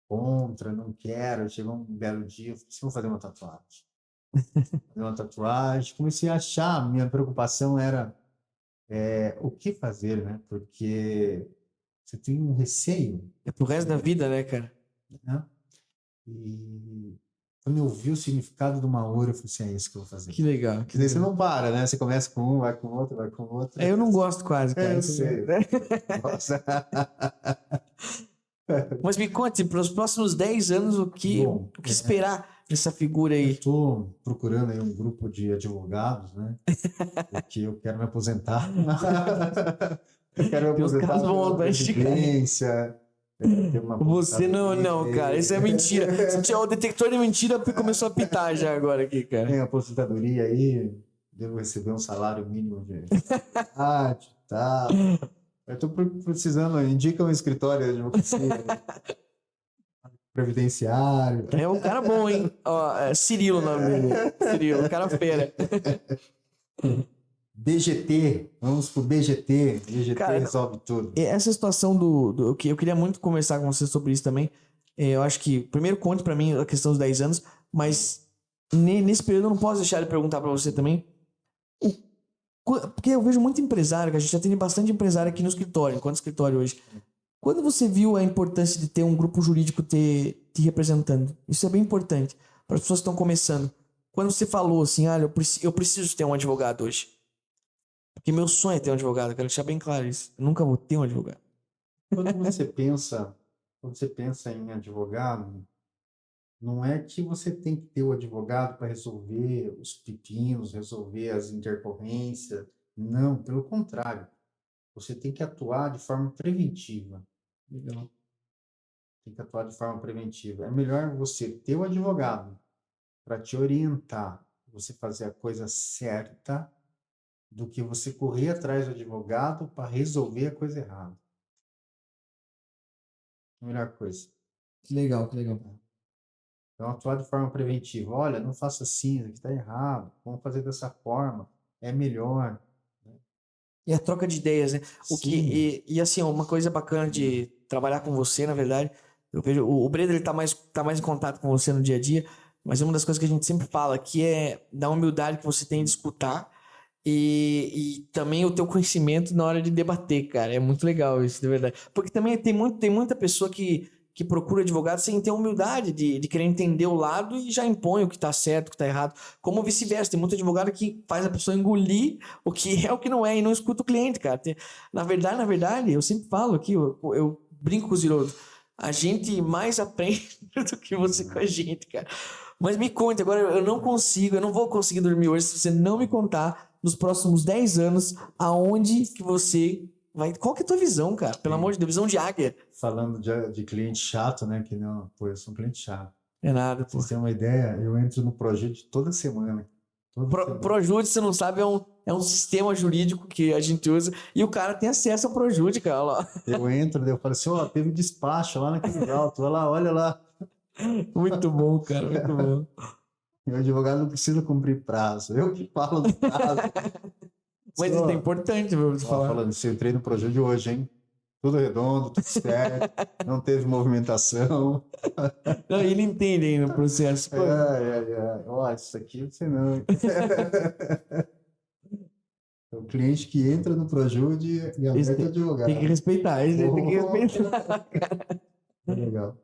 contra, não quero. Chegou um belo dia, eu falei assim, vou fazer uma tatuagem. Fazer uma tatuagem, comecei a achar, minha preocupação era o que fazer, né? Porque você tem um receio. É pro resto da vida, né, cara? Né? E quando eu vi o significado do Maori, eu falei assim, é isso que eu vou fazer. Que legal. Porque daí você não para, né? Você começa com um, vai com outro, vai com outro. Eu não gosto quase, cara. Eu sei. Nossa. Mas me conte, para os próximos 10 anos, o que esperar dessa figura aí? Eu estou procurando aí um grupo de advogados, né? Porque eu quero me aposentar. Eu quero me aposentar da previdência. Você não, cara, isso é mentira. O detector de mentira começou a pitar já agora aqui, cara. Tem aposentadoria aí, devo receber um salário mínimo de arte e tal. Eu estou precisando, indica um escritório de advocacia, previdenciário. É um cara bom, hein? Ó, Cirilo o nome dele. Cirilo, cara fera. BGT, vamos pro BGT. BGT cara, resolve tudo. Essa situação do que eu queria muito conversar com você sobre isso também. Eu acho que, primeiro, conte pra mim a questão dos 10 anos, mas nesse período eu não posso deixar de perguntar pra você também. Porque eu vejo muito empresário, que a gente já tem bastante empresário aqui no escritório, enquanto escritório hoje. Quando você viu a importância de ter um grupo jurídico te representando? Isso é bem importante para as pessoas que estão começando. Quando você falou assim, olha, eu preciso ter um advogado hoje. Porque meu sonho é ter um advogado, eu quero deixar bem claro isso. Eu nunca vou ter um advogado. Quando você pensa em advogado, não é que você tem que ter o advogado para resolver os pepinos, resolver as intercorrências. Não, pelo contrário. Você tem que atuar de forma preventiva. Legal. Tem que atuar de forma preventiva. É melhor você ter o advogado para te orientar, você fazer a coisa certa, do que você correr atrás do advogado para resolver a coisa errada. A melhor coisa. Que legal, que legal. Então, atuar de forma preventiva. Olha, não faça assim, isso aqui está errado. Vamos fazer dessa forma. É melhor. E a troca de ideias, né? E assim, uma coisa bacana de trabalhar com você, na verdade, eu vejo, o Breno, ele tá mais em contato com você no dia a dia, mas uma das coisas que a gente sempre fala, que é da humildade que você tem de escutar e também o teu conhecimento na hora de debater, cara. É muito legal isso, de verdade. Porque também tem muita pessoa que procura advogado sem ter humildade de querer entender o lado e já impõe o que tá certo, o que tá errado. Como vice-versa, tem muito advogado que faz a pessoa engolir o que é o que não é e não escuta o cliente, cara. Na verdade, eu sempre falo aqui, eu brinco com o Zirodo, a gente mais aprende do que você com a gente, cara. Mas me conte, agora eu não vou conseguir dormir hoje se você não me contar nos próximos 10 anos aonde que você Qual que é a tua visão, cara? Pelo amor de Deus, visão de águia. Falando de cliente chato, né? Que não, pô, eu sou um cliente chato. É nada, Pra pô. vocês terem uma ideia, eu entro no Projude toda semana. Projude, você não sabe, é um sistema jurídico que a gente usa e o cara tem acesso ao Projude, cara. Olha lá. Eu entro, daí eu falo assim, ó, teve despacho lá naquele alto, olha lá. Muito bom, cara, muito bom. Meu advogado não precisa cumprir prazo, eu que falo do prazo. Mas isso é importante, vou te falar. Falando assim, eu entrei no Projude hoje, hein? Tudo redondo, tudo certo, não teve movimentação. Não, ele entende aí no processo. Pô. Ó, isso aqui você não. É o cliente que entra no Projude e alerta o advogado. Tem que respeitar, tem que respeitar. Legal.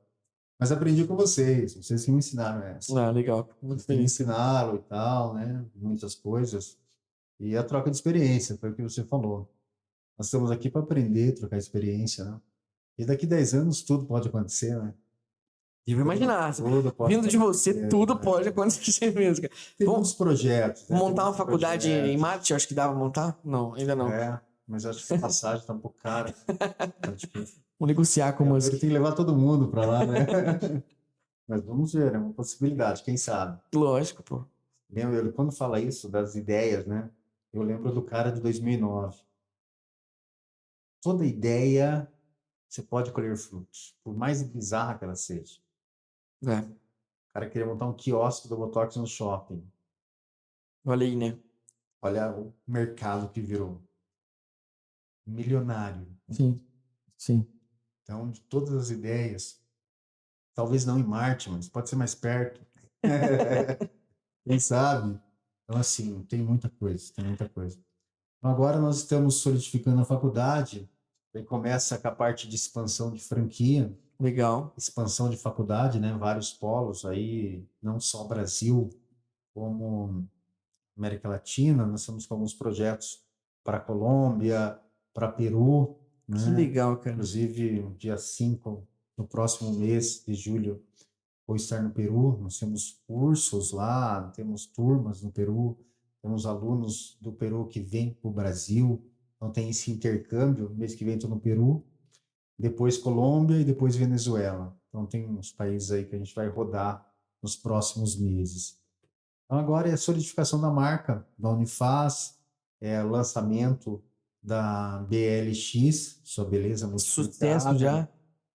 Mas aprendi com vocês que me ensinaram essa. Ah, legal. Muito Me feliz. ensinaram e tal, né? Muitas coisas. E a troca de experiência, foi o que você falou. Nós estamos aqui para aprender, trocar experiência, né? E daqui 10 anos tudo pode acontecer, né? Devo imaginar. Tudo pode Vindo de você, acontecer, tudo né? pode acontecer mesmo, cara. Tem Vamos muitos projetos. Né? montar Tem uma muitos faculdade projetos. em Marte? Acho que dava pra montar? Não, ainda não. Mas acho que a passagem está um pouco cara. Tá difícil. Vou negociar com o Musk. Ele tem que levar todo mundo para lá, né? Mas vamos ver, é uma possibilidade, quem sabe. Lógico, pô. Lembro, quando fala isso, das ideias, né? Eu lembro do cara de 2009. Toda ideia, você pode colher frutos, por mais bizarra que ela seja. É, O cara queria montar um quiosque do Botox no shopping. olha aí, né? Olha o mercado que virou. Milionário. Sim, sim. Então, de todas as ideias, talvez não em Marte, mas pode ser mais perto. Quem sabe? Então, assim, tem muita coisa, tem muita coisa. Então, agora nós estamos solidificando a faculdade, aí começa com a parte de expansão de franquia, Legal. expansão de faculdade, né? Vários polos aí, não só Brasil, como América Latina. Nós estamos com alguns projetos para Colômbia, para Peru, né? Que legal, cara. Inclusive, dia 5, no próximo mês de julho, vou estar no Peru. Nós temos cursos lá, temos turmas no Peru, temos alunos do Peru que vêm para o Brasil. Então tem esse intercâmbio. Mês que vem estou no Peru, depois Colômbia e depois Venezuela. Então tem uns países aí que a gente vai rodar nos próximos meses. Então agora é a solidificação da marca da Unifaz, é o lançamento da BLX, sua beleza multiplicada. Sucesso já.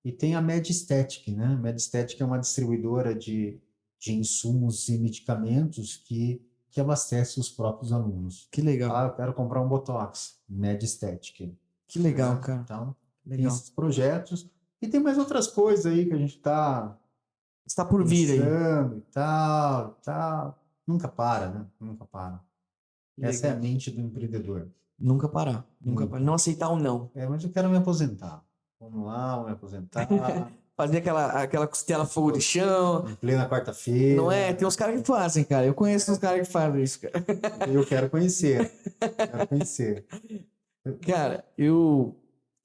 E tem a MedStatic, né? A MedStatic é uma distribuidora de insumos e medicamentos que abastece os próprios alunos. Que legal. Ah, eu quero comprar um Botox, MedStatic. Que legal, cara. Então, tem Legal. esses projetos. E tem mais outras coisas aí que a gente está Está por vir aí. pensando e tal. Nunca para, né? Nunca para. Essa é a Legal. mente do empreendedor. Nunca parar. Nunca parar. Não aceitar o não. Mas eu quero me aposentar. Vamos lá, vou me aposentar. Fazer aquela costela fogo de chão. Em plena quarta-feira. Não é? Tem uns caras que fazem, cara. Eu conheço uns caras que fazem isso, cara. Eu quero conhecer. Quero conhecer. Cara, eu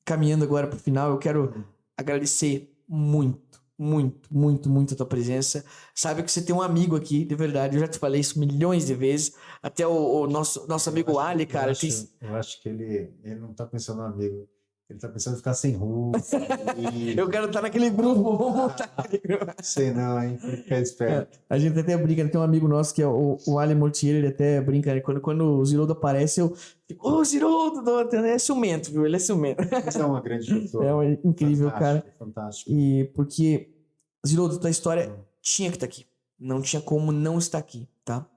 caminhando agora pro final, eu quero agradecer muito, muito, muito, muito a tua presença. Sabe que você tem um amigo aqui, de verdade. Eu já te falei isso milhões de vezes. Até o nosso amigo Ali, cara. Eu acho que ele não tá pensando no amigo. Ele tá pensando em ficar sem roupa. Eu quero estar naquele grupo. Vamos montar aquele grupo. Sei não, hein? Fica esperto. A gente até brinca, tem um amigo nosso que é o Ali Mortier, ele até brinca, né? Quando o Ziroldo aparece, eu fico, ô Ziroldo, é ciumento, viu? Ele é ciumento. Mas é uma grande pessoa. É incrível, fantástico, cara. Fantástico. E porque, Ziroldo, tua história tinha que estar aqui. Não tinha como não estar aqui, tá?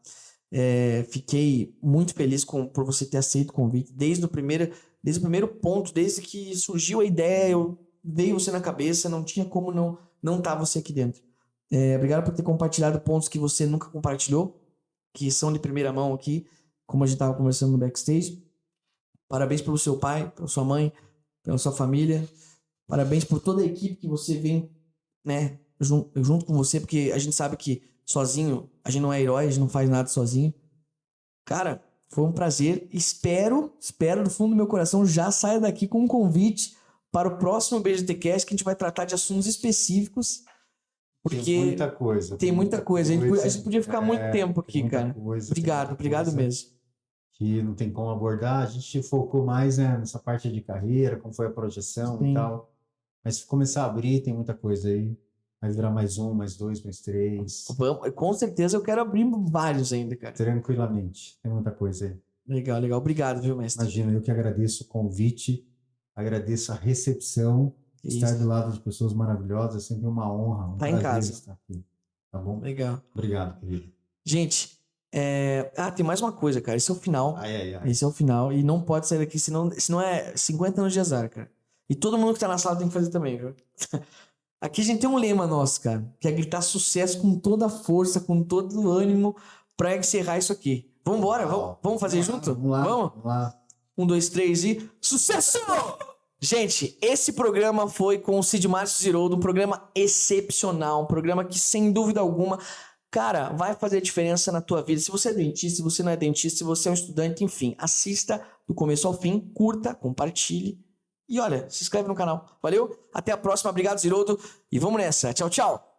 Fiquei muito feliz por você ter aceito o convite desde o primeiro ponto, desde que surgiu a ideia, veio você na cabeça, não tinha como não tá você aqui dentro. Obrigado por ter compartilhado pontos que você nunca compartilhou, que são de primeira mão aqui, como a gente estava conversando no backstage. Parabéns pelo seu pai, pela sua mãe, pela sua família. Parabéns por toda a equipe que você vem, né, junto com você, porque a gente sabe que sozinho a gente não é herói, a gente não faz nada sozinho. Cara, foi um prazer. Espero do fundo do meu coração já saia daqui com um convite para o próximo BGTcast, que a gente vai tratar de assuntos específicos. Porque tem muita coisa. Tem muita coisa. A gente podia ficar muito tempo aqui, cara. Coisa, obrigado mesmo. que não tem como abordar. A gente focou mais, né, nessa parte de carreira, como foi a projeção Sim. e tal. Mas se começar a abrir, tem muita coisa aí. Vai virar mais 1, mais 2, mais 3. Com certeza eu quero abrir vários ainda, cara. Tranquilamente. Tem muita coisa aí. Legal, legal. Obrigado, viu, mestre? Imagina, eu que agradeço o convite, agradeço a recepção, estar Isso. do lado de pessoas maravilhosas, é sempre uma honra, um Tá em prazer casa. estar aqui. Tá bom? Legal. Obrigado, querido. Gente, tem mais uma coisa, cara. Esse é o final. Ai. Esse é o final. E não pode sair daqui, senão é 50 anos de azar, cara. E todo mundo que tá na sala tem que fazer também, viu? Aqui a gente tem um lema nosso, cara, que é gritar sucesso com toda a força, com todo o ânimo pra encerrar isso aqui. Vambora, vamos fazer junto? Vamos lá. Vamos? Vamos lá. 1, 2, 3 e... Sucesso! Gente, esse programa foi com o Cid Márcio Ziroldo, um programa excepcional, um programa que, sem dúvida alguma, cara, vai fazer diferença na tua vida. Se você é dentista, se você não é dentista, se você é um estudante, enfim, assista do começo ao fim, curta, compartilhe e olha, se inscreve no canal. Valeu? Até a próxima, obrigado, Ziroldo, e vamos nessa. Tchau, tchau!